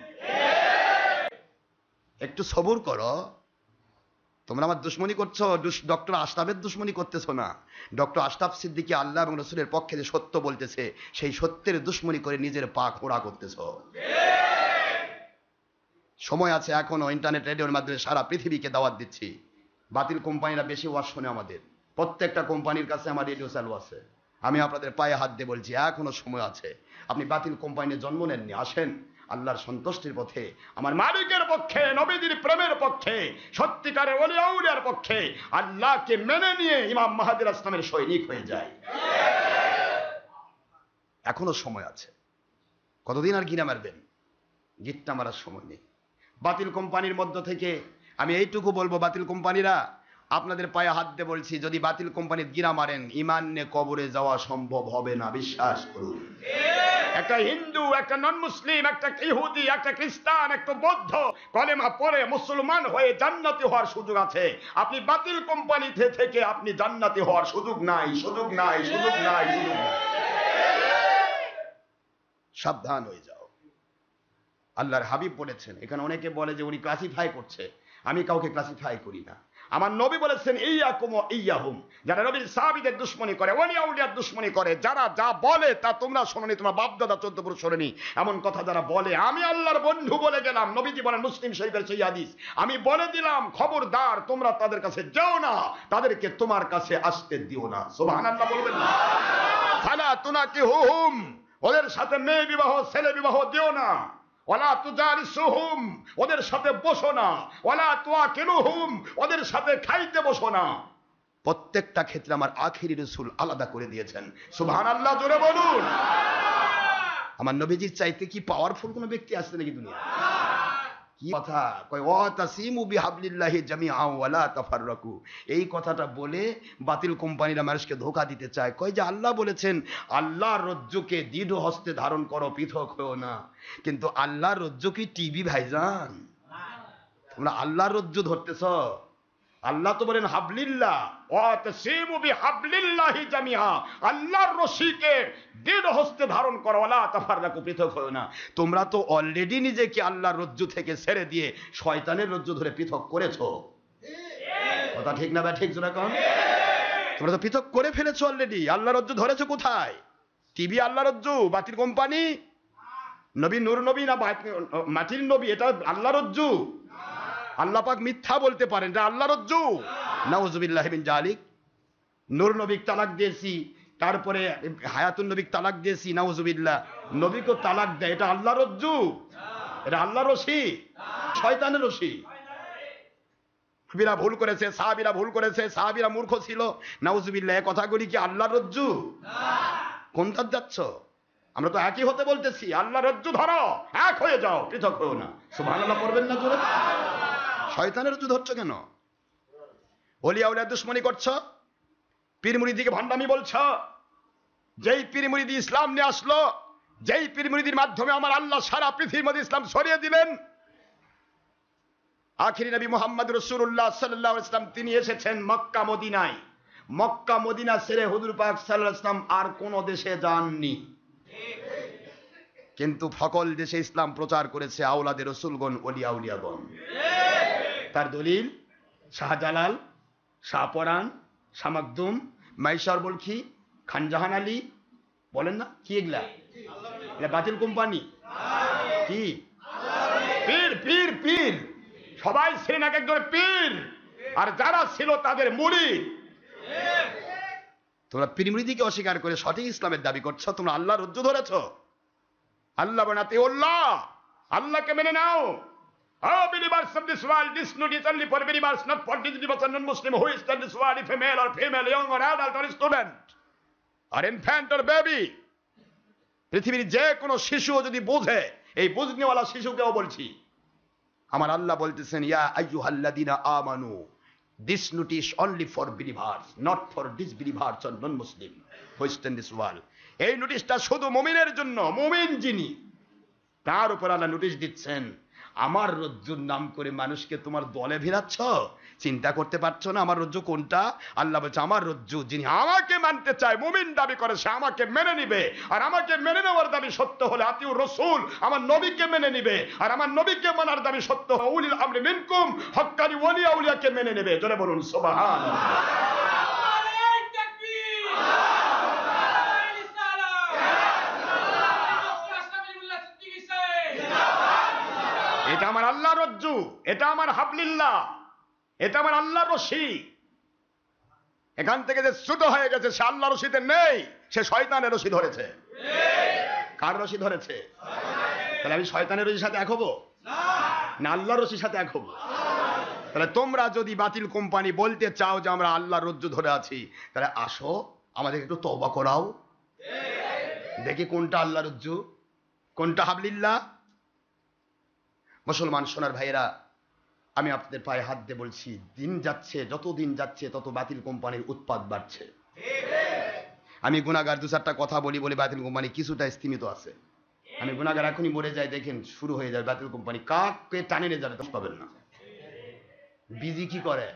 একটু সবুর করো। তোমরা আমার দুশ্মনী করছো, ডক্টর আশরাফের দুশ্মনী করতেছো না। ডক্টর আশরাফ সিদ্দিকী আল্লাহ এবং রাসূলের পক্ষে যে সত্য বলতেছে, সেই সত্যের দুশ্মনী করে নিজের পা খোঁড়া করতেছো। সময় আছে এখনো, ইন্টারনেট রেডিওর মাধ্যমে সারা পৃথিবীকে দাওয়াত দিচ্ছি। বাতিল কোম্পানিরা বেশি ওয়াজ শোনে আমাদের, প্রত্যেকটা কোম্পানির কাছে আমার রেডিও চালু আছে। আমি আপনাদের পায়ে হাত দিয়ে বলছি, এখনো সময় আছে। আপনি বাতিল কোম্পানির জন্ম নেননি, আসেন আল্লাহর সন্তুষ্টির পথে, আমার মালিকের পক্ষে, নবীজির প্রেমের পক্ষে, সত্যিকারের ওলি আউলিয়ার পক্ষে আল্লাহকে মেনে নিয়ে ইমাম মাহদী আলাইহিস সালামের সৈনিক হয়ে যায়। এখনো সময় আছে। কতদিন আর গিরা মারবেন? গিট্টা মারার সময় নেই। বাতিল কোম্পানির মধ্য থেকে আমি এইটুকু বলবো, বাতিল কোম্পানিরা আপনাদের পায়ে হাত দিয়ে বলছি, যদি বাতিল কোম্পানির গিরা মারেন, ঈমান নিয়ে কবরে যাওয়া সম্ভব হবে না, বিশ্বাস করুন। একটা হিন্দু, একটা নন মুসলিম, একটা ইহুদি, একটা খ্রিস্টান, একটা বৌদ্ধ কলেমা পড়ে মুসলমান হয়ে জান্নাতি হওয়ার সুযোগ আছে। আপনি বাতিল কোম্পানিতে থেকে আপনি জান্নাতি হওয়ার সুযোগ নাই, সুযোগ নাই, সুযোগ নাই, সুযোগ নাই। সাবধান হয়ে যাও। আল্লাহর হাবিব বলেছেন, এখানে অনেকে বলে যে উনি ক্লাসিফাই করছে, আমি কাউকে ক্লাসিফাই করি না। আমার নবী বলেছেন ইয়াকুম ওয়া ইয়াহুম, যারা নবীর সাহাবীদের দুশমনি করে, ওলি আউলিয়ার দুশমনি করে, যারা যা বলে তা তোমরা শোনোনি, তোমরা বাপ দাদা 14 পুরুষ শোনেনি, এমন কথা যারা বলে, আমি আল্লাহর বন্ধু বলে গেলাম। নবীজি বলেন মুসলিম শরীফের সেই হাদিস, আমি বলে দিলাম খবরদার তোমরা তাদের কাছে যাও না, তাদেরকে তোমার কাছে আসতে দিও না। সুবহানাল্লাহ বলবেন না? ফালা তুনাকিহুম, ওদের সাথে মেয়ে বিবাহ, ছেলে বিবাহ দিও না। ওয়ালা তুজালিসুহুম, ওদের সাথে বসো না। ওয়ালা তুআকিলুহুম, ওদের সাথে খাইতে বসো না। প্রত্যেকটা ক্ষেত্রে আমার আখেরি রাসূল আলাদা করে দিয়েছেন। সুবহানাল্লাহ জোরে বলুন। আমার নবীজির চাইতে কি পাওয়ারফুল কোন ব্যক্তি আছে নাকি দুনিয়া? কি কথা কয়, ওয়াতাসিমু বিহাবলিল্লাহি জামিআন ওয়া লা তাফাররাকু। এই কথাটা বলে বাতিল কোম্পানিরা মানুষকে ধোঁকা দিতে চায়। কয় যে আল্লাহ বলেছেন আল্লাহর রজ্জুকে দৃঢ় হস্তে ধারণ করো, পৃথক হও না। কিন্তু আল্লাহর রজ্জু কি টিভি ভাইজান? তোমরা আল্লাহর রজ্জু ধরতেছ? আল্লাহ তো বলেন হাবলিল্লাহ, ওয়াতাসিমু বিহাবলিল্লাহি জামিআ, আল্লাহর রশিকে দৃঢ় হস্তে ধারণ করো, ওয়া লা তাফাররাকু, পৃথক হও না। তোমরা তো অলরেডি নিজেকে আল্লাহর রজ্জু থেকে ছেড়ে দিয়ে শয়তানের রজ্জু ধরে পৃথক করেছো। কথা ঠিক না ভাই? ঠিক জোরে কোন? তোমরা তো পৃথক করে ফেলেছো অলরেডি। আল্লাহর রজ্জু ধরেছো কোথায়? টিভি আল্লাহর রজ্জু, বাতিল কোম্পানি নবী নূর নবী না মাটির নবী, এটা আল্লাহর রজ্জু? আল্লাহ পাক মিথ্যা বলতে পারেন, এটা আল্লাহর রজ্জু? নাউযুবিল্লাহি মিন যালিক। নূর নবীকে তালাক দিয়েছি, তারপরে হায়াতুন নবীকে তালাক দিয়েছি, নাউজুবিল্লাহ। নবীকে তালাক দেয়, এটা আল্লাহ রজ্জু? এটা আল্লাহ রশি? শয়তানের রশি। সাহাবীরা ভুল করেছে, সাহাবীরা ভুল করেছে, সাহাবীরা মূর্খ ছিল, নাউজুবিল্লাহ। এই কথাগুলি কি আল্লাহ রজ্জু? কোনটা যাচ্ছ? আমরা তো একই হতে বলতেছি। আল্লাহ রজ্জু ধরো, এক হয়ে যাও, পৃথক হও না। সুবহানাল্লাহ পড়বেন না জোরে? শয়তানের রজ্জু ধরছো কেন? ওলিয়া উলিয়া দুশ্মনী করছো, পীর মুরিদিকে ভণ্ডামি বলছো। যেই পীর মুরিদি ইসলাম নিয়ে আসলো, যেই পীর মুরিদির মাধ্যমে আমার আল্লাহ সারা পৃথিবীর মধ্যে ইসলাম ছড়িয়ে দিলেন, আখিরি নবী মুহাম্মদ রাসূলুল্লাহ সাল্লাল্লাহু আলাইহি ওয়াসাল্লাম, তিনি এসেছেন মক্কা মদিনায়। মক্কা মদিনা ছেড়ে হুজুর পাক সাল্লাল্লাহু আলাইহি ওয়াসাল্লাম আর কোন দেশে যাননি। কিন্তু সকল দেশে ইসলাম প্রচার করেছে আওলাদে রাসূলগণ, ওলিয়া উলিয়াগণ। তার দলিল শাহজালাল, শাহপরান, শামাকদুম, মাইশার বলখি, খানজাহান আলী, বলেন না কি এগুলা? এটা বাতিল কোম্পানি কি? পীর পীর পীর, সবাই ছিলেন এক একজন পীর, আর যারা ছিল তাদের মুরিদ। তোমরা পীর মুরিদিকে অস্বীকার করে সঠিক ইসলামের দাবি করছো। তোমরা আল্লাহ রজ্জু ধরেছ। আল্লাহ বানাতে আল্লাহ, আল্লাহকে মেনে নাও। Oh, believers of this world, this notice only for believers, not for disbelievers and non-Muslim who is in this world, if male or female, young or adult or student, or infant or baby. পৃথিবীর যে কোনো শিশু যদি বোঝে, এই বুঝনেওয়ালা শিশুকেও বলছি, আমার আল্লাহ বলতেছেন, ইয়া আইয়ুহাল্লাযীনা আমানু, this notice only for believers, not for disbelievers or non-Muslim who is in this world. এই নোটিশটা শুধু মুমিনের জন্য। মুমিন যিনি, তার উপর আল্লাহ নোটিশ দিচ্ছেন। আমার রজ্জুর নাম করে মানুষকে তোমার দলে ভিড়াচ্ছ, চিন্তা করতে পারছো না আমার রজ্জু কোনটা? আল্লাহ বলছে, আমার রজ্জু যিনি আমাকে মানতে চায়, মুমিন দাবি করে, সে আমাকে মেনে নিবে। আর আমাকে মেনে নেওয়ার দাবি সত্য হলে আতিউর রাসূল, আমার নবীকে মেনে নিবে। আর আমার নবীকে মানার দাবি সত্য হলে উলিল আমরি মিনকুম, হক্কানি ওলি আউলিয়াকে মেনে নেবে। জোরে বলুন সুবহানাল্লাহ। এটা আমার আল্লাহ রজ্জু, এটা আমার হাবলিল্লাহ, এটা আমার আল্লাহ রশি। এখান থেকে যে ছোট হয়ে গেছে, সে আল্লাহ রশিতে নেই, সে শয়তানের রশি ধরেছে। কার রশি ধরেছে? তাহলে আমি শয়তানের রশির সাথে এক হবো না আল্লাহর রশির সাথে এক হবো? তাহলে তোমরা যদি বাতিল কোম্পানি বলতে চাও যে আমরা আল্লাহর রজ্জু ধরে আছি, তাহলে আসো আমাদের একটু তওবা করাও, দেখি কোনটা আল্লাহ রজ্জু, কোনটা হাবলিল্লাহ। মুসলমান সোনার ভাইয়েরা, আমি আপনাদের পায়ে হাত দিয়ে বলছি, দিন যাচ্ছে, যত দিন যাচ্ছে তত বাতিল কোম্পানির উৎপাত বাড়ছে। আমি গুনাহগার দু চারটা কথা বলি বলে বাতিল কোম্পানি কিছুটা স্থিমিত আছে। আমি গুনাহগার এখনই মরে যাই, দেখেন শুরু হয়ে যায় বাতিল কোম্পানি, কাকে টানে নিয়ে যাবে তা পাবেন না। বিজি কি করে?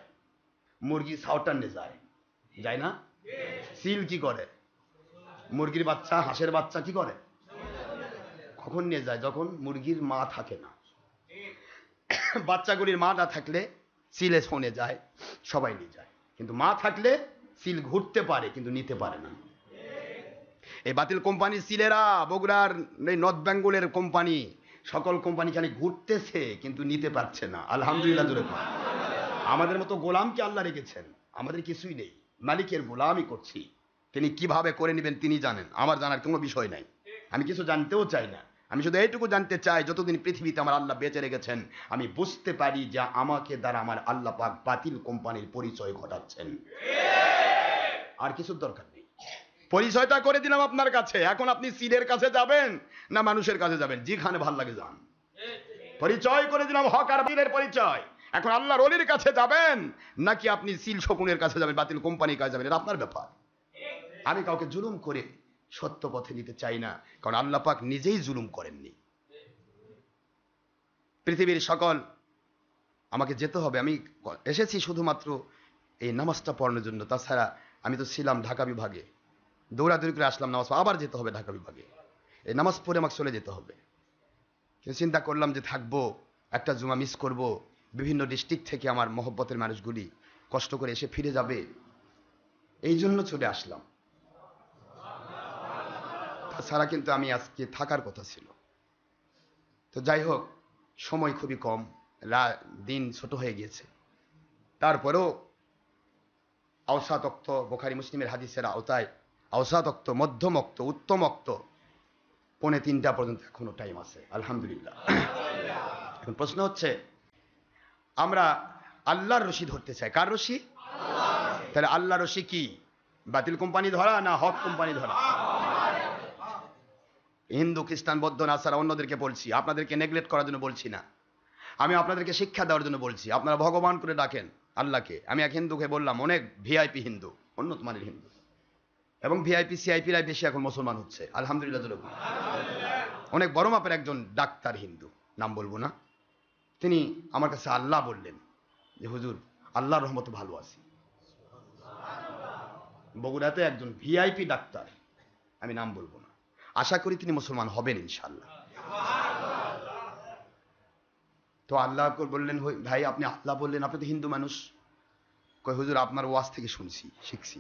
মুরগি ছাউটান নিয়ে যায়, যায় না? সিল কি করে? মুরগির বাচ্চা, হাঁসের বাচ্চা কি করে? কখন নিয়ে যায়? যখন মুরগির মা থাকে না। বাচ্চাগুলির মা না থাকলে সিলে শোনে যায়, সবাই নিয়ে যায়। কিন্তু মা থাকলে সিল ঘুরতে পারে কিন্তু নিতে পারে না। এই বাতিল কোম্পানির সিলেরা, বগুড়ার নর্থ বেঙ্গলের কোম্পানি, সকল কোম্পানি খালি ঘুরতেছে কিন্তু নিতে পারছে না। আলহামদুলিল্লাহ জোরে বলুন। আমাদের মতো গোলামকে আল্লাহ রেখেছেন, আমাদের কিছুই নেই, মালিকের গোলামি করছি। তিনি কিভাবে করে নেবেন তিনি জানেন, আমার জানার কোনো বিষয় নাই, আমি কিছু জানতেও চাই না। আমি শুধু এইটুকু জানতে চাই, যতদিন পৃথিবীতে আমার আল্লাহ বেঁচে রেখেছেন, আমি বুঝতে পারি যে আমাকে দ্বারা আমার আল্লাহ পাক বাতিল কোম্পানির পরিচয় ঘটাচ্ছেন। আর কিছুর দরকার নেই। পরিচয়টা করে দিলাম আপনার কাছে। এখন আপনি সিলের কাছে যাবেন না মানুষের কাছে যাবেন, যেখানে ভাল লাগে যান। পরিচয় করে দিলাম, হক আর বাতিলের পরিচয়। এখন আল্লাহর ওলির কাছে যাবেন নাকি আপনি সিল শকুনের কাছে যাবেন, বাতিল কোম্পানির কাছে যাবেন, এটা আপনার ব্যাপার। আমি কাউকে জুলুম করে সত্য পথে নিতে চাই না, কারণ আল্লাহ পাক নিজেই জুলুম করেননি। পৃথিবীর সকল আমাকে যেতে হবে। আমি এসেছি শুধুমাত্র এই নামাজটা পড়ানোর জন্য, তাছাড়া আমি তো ছিলাম ঢাকা বিভাগে, দৌড়াদৌড়ি করে আসলাম নামাজ, আবার যেতে হবে ঢাকা বিভাগে, এই নামাজ পড়ে আমাকে চলে যেতে হবে। কিন্তু চিন্তা করলাম যে থাকবো, একটা জুমা মিস করব, বিভিন্ন ডিস্ট্রিক্ট থেকে আমার মহব্বতের মানুষগুলি কষ্ট করে এসে ফিরে যাবে, এই জন্য চলে আসলাম। তাছাড়া কিন্তু আমি আজকে থাকার কথা ছিল। তো যাই হোক, সময় খুবই কম, দিন ছোট হয়ে গিয়েছে। তারপরেও আওসাতক্ত বুখারী মুসলিমের হাদিসের আওতায় অসাদক্ত, মধ্যমক্ত, উত্তমক্ত, 2:45 পর্যন্ত এখনো টাইম আছে, আলহামদুলিল্লাহ। এখন প্রশ্ন হচ্ছে, আমরা আল্লাহর রশি ধরতে চাই। কার রশি? তাহলে আল্লাহর রশি কি? বাতিল কোম্পানি ধরা না হক কোম্পানি ধরা? হিন্দু, খ্রিস্টান, বৌদ্ধ, নাসারা অন্যদেরকে বলছি, আপনাদেরকে নেগলেক্ট করার জন্য বলছি না, আমি আপনাদেরকে শিক্ষা দেওয়ার জন্য বলছি। আপনারা ভগবান করে ডাকেন আল্লাহকে। আমি এক হিন্দুকে বললাম, অনেক ভিআইপি হিন্দু, উন্নত মানের হিন্দু, এবং ভিআইপি সিআইপিরাই বেশি এখন মুসলমান হচ্ছে, আলহামদুলিল্লাহ। অনেক বড় মাপের একজন ডাক্তার হিন্দু, নাম বলবো না, তিনি আমার কাছে আল্লাহ বললেন যে হুজুর আল্লাহর রহমতে ভালো আছি। বগুড়াতে একজন ভিআইপি ডাক্তার, আমি নাম বলবো না, আশা করি তিনি মুসলমান হবেন ইনশাআল্লাহ। তো আল্লাহ বললেন, ভাই আপনি আল্লাহ বললেন, আপনি তো হিন্দু মানুষ। কই হুজুর আপনার ওয়াজ থেকে শুনছি, শিখছি।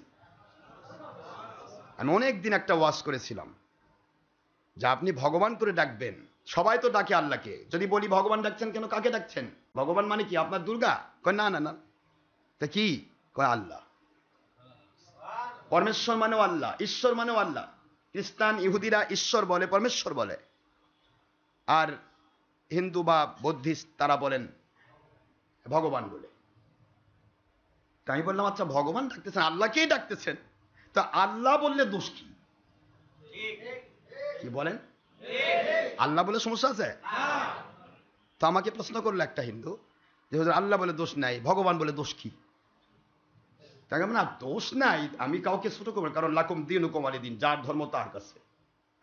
আমি অনেক দিন একটা ওয়াজ করেছিলাম যে আপনি ভগবান করে ডাকবেন। সবাই তো ডাকে আল্লাহকে। যদি বলি ভগবান ডাকছেন কেন, কাকে ডাকছেন? ভগবান মানে কি আপনার দুর্গা? কয় না না না। তা কি? কয় আল্লাহ। পরমেশ্বর মানেও আল্লাহ, ঈশ্বর মানেও আল্লাহ। খ্রিস্টান ইহুদিরা ঈশ্বর বলে, পরমেশ্বর বলে, আর হিন্দু বা বৌদ্ধিস্ট তারা বলেন ভগবান বলে। তাই আমি বললাম, আচ্ছা ভগবান ডাকতেছেন, আল্লাহকেই ডাকতেছেন, তা আল্লাহ বললে দোষ কি? কি বলেন? আল্লাহ বলে সমস্যা আছে? তো আমাকে প্রশ্ন করলো একটা হিন্দু যে আল্লাহ বলে দোষ নাই, ভগবান বলে দোষ কি? তাকে না, দোষ নাই, আমি কাউকে ছোট করবো, কারণ লাকুম দীনুকুম ওয়ালিয়া দীন, যার ধর্ম তার কাছে।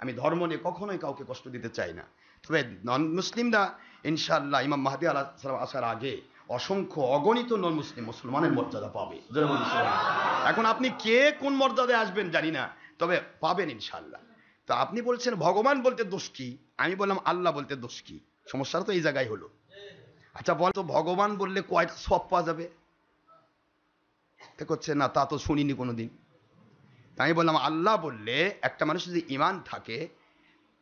আমি ধর্ম নিয়ে কখনোই কাউকে কষ্ট দিতে চাই না। তবে নন মুসলিমরা ইনশাআল্লাহ ইমাম মাহদী আলাইহিস সালাম আসার আগে অসংখ্য অগণিত নন মুসলিম মুসলমানের মর্যাদা পাবে। এখন আপনি কে কোন মর্যাদায় আসবেন জানি না, তবে পাবেন ইনশাআল্লাহ। তো আপনি বলছেন ভগবান বলতে দোষ কি, আমি বললাম আল্লাহ বলতে দোষ কি? সমস্যাটা তো এই জায়গায় হলো। আচ্ছা বল তো, ভগবান বললে কয়টা সওয়াব পাওয়া যাবে? করছে না, তা তো শুনিনি কোনোদিন। আমি বললাম আল্লাহ বললে একটা মানুষ যদি ঈমান থাকে,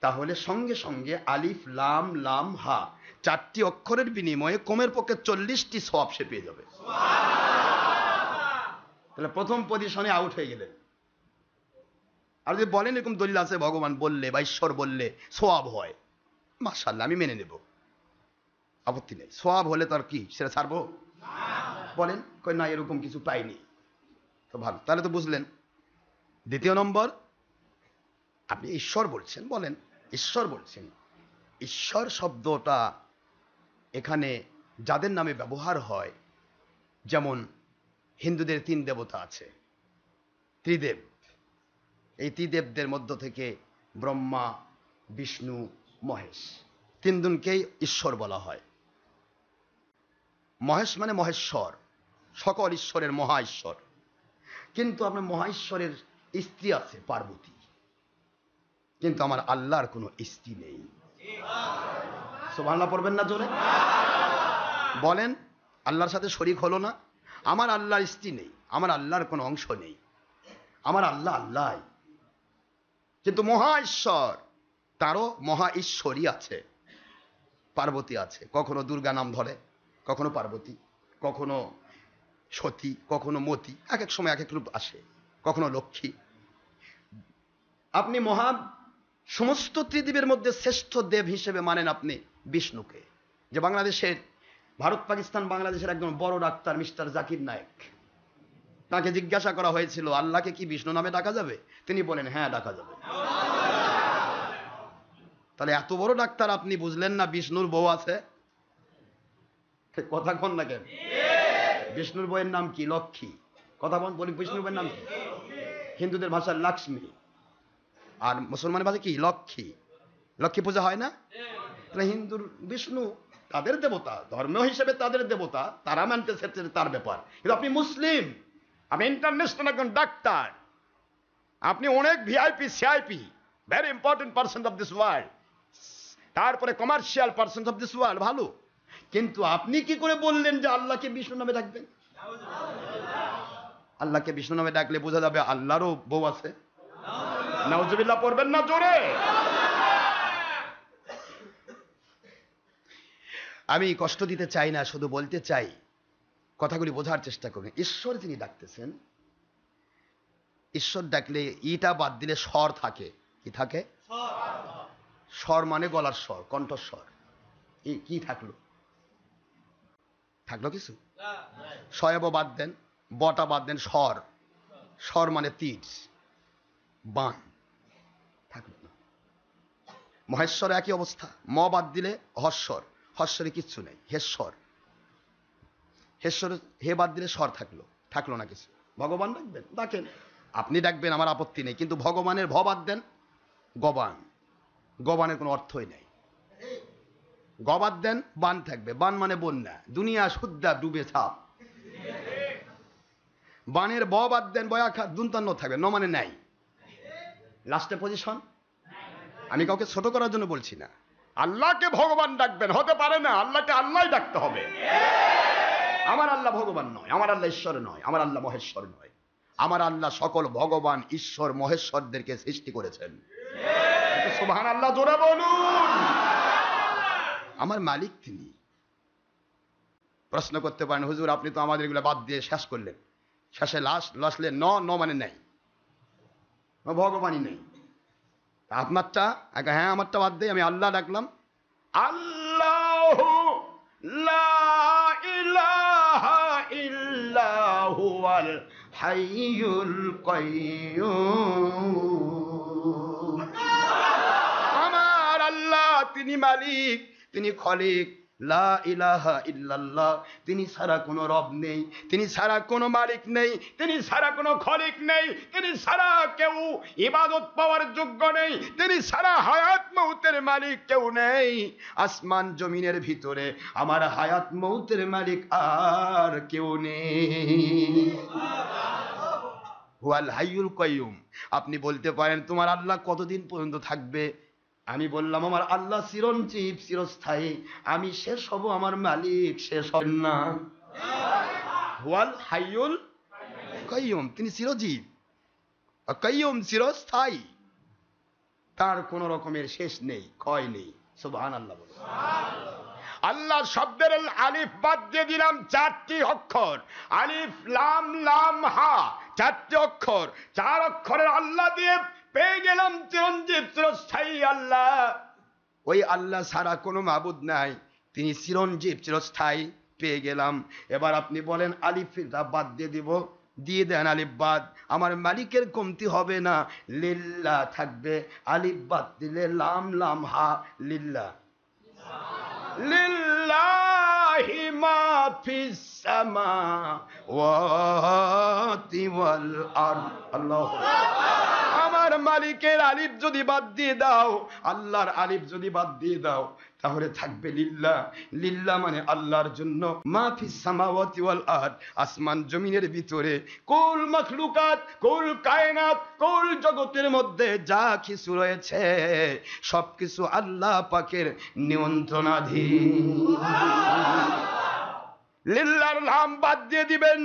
তাহলে সঙ্গে সঙ্গে আলিফ লাম লাম হা 4টি অক্ষরের বিনিময়ে কমের পক্ষে 40টি সওয়াব সে পেয়ে যাবে। তাহলে প্রথম পজিশনে আউট হয়ে গেলেন। আর যদি বলেন এরকম দলিল আছে ভগবান বললে বা ঈশ্বর বললে সওয়াব হয়, মাশাআল্লাহ আমি মেনে নেব, আপত্তি নেই। সওয়াব হলে তার কি সেটা ছাড়বো? বলেন, কই না এরকম কিছু পাইনি। তো ভালো, তাহলে তো বুঝলেন। দ্বিতীয় নম্বর, আপনি ঈশ্বর বলছেন, বলেন ঈশ্বর বলছেন। ঈশ্বর শব্দটা এখানে যাদের নামে ব্যবহার হয়, যেমন হিন্দুদের 3 দেবতা আছে, ত্রিদেব। এই ত্রিদেবদের মধ্য থেকে ব্রহ্মা, বিষ্ণু, মহেশ, 3 জনকেই ঈশ্বর বলা হয়। মহেশ মানে মহেশ্বর, সকল ঈশ্বরের মহা ঈশ্বর। কিন্তু আপনার মহা ঈশ্বরের স্ত্রী আছে পার্বতী, কিন্তু আমার আল্লাহর কোনো স্ত্রী নেই। সুবহানাল্লাহ পড়বেন না জোরে? বলেন, আল্লাহর সাথে শরীক হলো না? আমার আল্লাহর স্ত্রী নেই, আমার আল্লাহর কোনো অংশ নেই, আমার আল্লাহ আল্লাহ। কিন্তু মহা ঈশ্বর, তারও মহা ঈশ্বরী আছে, পার্বতী আছে। কখনো দুর্গা নাম ধরে, কখনো পার্বতী, কখনো সতী, কখনো মতি, এক এক সময় এক এক রূপ আসে, কখনো লক্ষ্মী। আপনি মহা সমস্ত ত্রিদেবের মধ্যে শ্রেষ্ঠ দেব হিসেবে মানেন আপনি বিষ্ণুকে। যে বাংলাদেশের, ভারত পাকিস্তান বাংলাদেশের একজন বড় ডাক্তার মিস্টার জাকির নায়েক, তাকে জিজ্ঞাসা করা হয়েছিল আল্লাহকে কি বিষ্ণু নামে ডাকা যাবে? তিনি বলেন হ্যাঁ ডাকা যাবে। তাহলে এত বড় ডাক্তার আপনি বুঝলেন না বিষ্ণুর বউ আছে? কথা কন না কেন? বিষ্ণুর বউয়ের নাম কি? লক্ষ্মী। কথা বলি, বিষ্ণুর বউয়ের নাম কি? হিন্দুদের ভাষায় লক্ষ্মী, আর মুসলমানের ভাষায় কি? লক্ষ্মী। লক্ষ্মী পূজা হয় না? তাহলে হিন্দুর বিষ্ণু তাদের দেবতা, ধর্মীয় হিসেবে তাদের দেবতা, তারা মানতে চাচ্ছে তার ব্যাপার। কিন্তু আপনি মুসলিম, আপনি ইন্টারন্যাশনাল একজন ডাক্তার, আপনি অনেক VIP CIP, very important person of this world, তারপরে commercial person of this world, ভালো। কিন্তু আপনি কি করে বললেন যে আল্লাহকে বিষ্ণু নামে ডাকবেন? আল্লাহকে বিষ্ণু নামে ডাকলে বোঝা যাবে আল্লাহরও বউ আছে। নাউজুবিল্লাহ পড়বেন না জোরে? আমি কষ্ট দিতে চাই না, শুধু বলতে চাই কথাগুলি বোঝার চেষ্টা করবেন। ঈশ্বর যিনি ডাকতেছেন, ঈশ্বর ডাকলে ইটা বাদ দিলে স্বর থাকে। কি থাকে? স্বর মানে গলার স্বর, কণ্ঠস্বর। কি থাকলো? থাকলো কিছু? শয়েব বাদ দেন, বটা বাদ দেন, স্বর। স্বর মানে তীর, বান, থাকলো না। মহেশ্বর একই অবস্থা, ম বাদ দিলে হস্বর, হস্বরে কিচ্ছু নেই, হেশ্বর। হেশ্বর হে বাদ দিলে স্বর থাকলো, থাকলো না কিছু। ভগবান ডাকবেন, ডাকেন, আপনি ডাকবেন, আমার আপত্তি নেই, কিন্তু ভগবানের ভ বাদ দেন, গবান। গবানের কোনো অর্থই নেই। গবাদ দেন, বান থাকবে। বান মানে বন্যা, দুনিয়া শুদ্ধা ডুবে ছাপ। বানের ব বাদ দেন, বয়াখা দুন্তান্ন থাকবে, ন মানে নাই। লাস্টে পজিশন। আমি কাউকে ছোট করার জন্য বলছি না। আল্লাহকে ভগবান ডাকবেন, হতে পারে না, আল্লাহকে আল্লাহ ডাকতে হবে। আমার আল্লাহ ভগবান নয়, আমার আল্লাহ ঈশ্বর নয়, আমার আল্লাহ মহেশ্বর নয়। আমার আল্লাহ সকল ভগবান ঈশ্বর মহেশ্বরদেরকে সৃষ্টি করেছেন। সুবহানাল্লাহ জোরে বলুন। আমার মালিক তিনি। প্রশ্ন করতে পারেন, হুজুর আপনি তো আমাদের এগুলো বাদ দিয়ে শেষ করলেন, শেষে লাসলে ন ন মানে নাই, ভগবানই নেই। আপনারটা? হ্যাঁ আমারটা বাদ দিয়ে আমি আল্লাহ ডাকলাম। আল্লাহু লা ইলাহা ইল্লা হুয়াল হাইয়ুল কাইয়্যুম। আমার আল্লাহ তিনি মালিক, তিনি খলিক। লা ইলাহা ইল্লাল্লাহ, তিনি ছাড়া কোনো রব নেই, তিনি ছাড়া কোনো মালিক নেই, তিনি ছাড়া কোনো খলিক নেই, তিনি ছাড়া কেউ ইবাদত পাওয়ার যোগ্য নেই, তিনি ছাড়া হায়াত মৌতের মালিক কেউ নেই। আসমান জমিনের ভিতরে আমার হায়াত মৌতের মালিক আর কেউ নেই। হুয়াল হাইয়ুল কাইয়্যুম। আপনি বলতে পারেন তোমার আল্লাহ কতদিন পর্যন্ত থাকবে? আমি বললাম আমার আল্লাহ চিরঞ্জীব, চিরস্থায়ী। আমি শেষ হব, আমার মালিক শেষ হবেন না। হুয়াল হাইয়ুল কাইয়্যুম, তিনি চিরজীব, কাইয়্যুম চিরস্থায়ী, তার কোন রকমের শেষ নেই, ক্ষয় নেই। সুবহানাল্লাহ বলুন। আল্লাহ শব্দের আলিফ বাদ দিয়ে দিলাম 4টি অক্ষর, আলিফ লাম লাম হা, 4টি অক্ষর। 4 অক্ষরের আল্লাহ দিয়ে পেয়ে গেলাম চিরঞ্জীব, চিরস্থায়ী আল্লাহ। ওই আল্লাহ ছাড়া কোনো মাবুদ নাই, তিনি চিরঞ্জীব, চিরস্থায়ী, পেয়ে গেলাম। এবার আপনি বলেন আলিফটা বাদ দিয়ে দিব, দিয়ে দেন আলিফ বাদ, আমার মালিকের কমতি হবে না, লিল্লাহ থাকবে। আলিফ বাদ দিলে লাম লাম হা, লিল্লাহ। লিল্লাহি মা ফিস সামাওয়াতি ওয়াল আরদ। আল্লাহু আমার মালিকের আলিফ যদি বাদ দিয়ে দাও, আল্লাহর আলিফ যদি বাদ দিয়ে দাও, তাহলে থাকবে লিল্লাহ। লিল্লাহ মানে আল্লাহর জন্য। মা ফিস সামাওয়াতি ওয়াল আরদ, আসমান জমিনের ভিতরে কুল মাখলুকাত, কুল কায়নাত, কুল জগতের মধ্যে যা কিছু রয়েছে সবকিছু আল্লাহ পাকের নিয়ন্ত্রণাধীন। লিল্লাহর নাম বাদ দিয়ে দিবেন।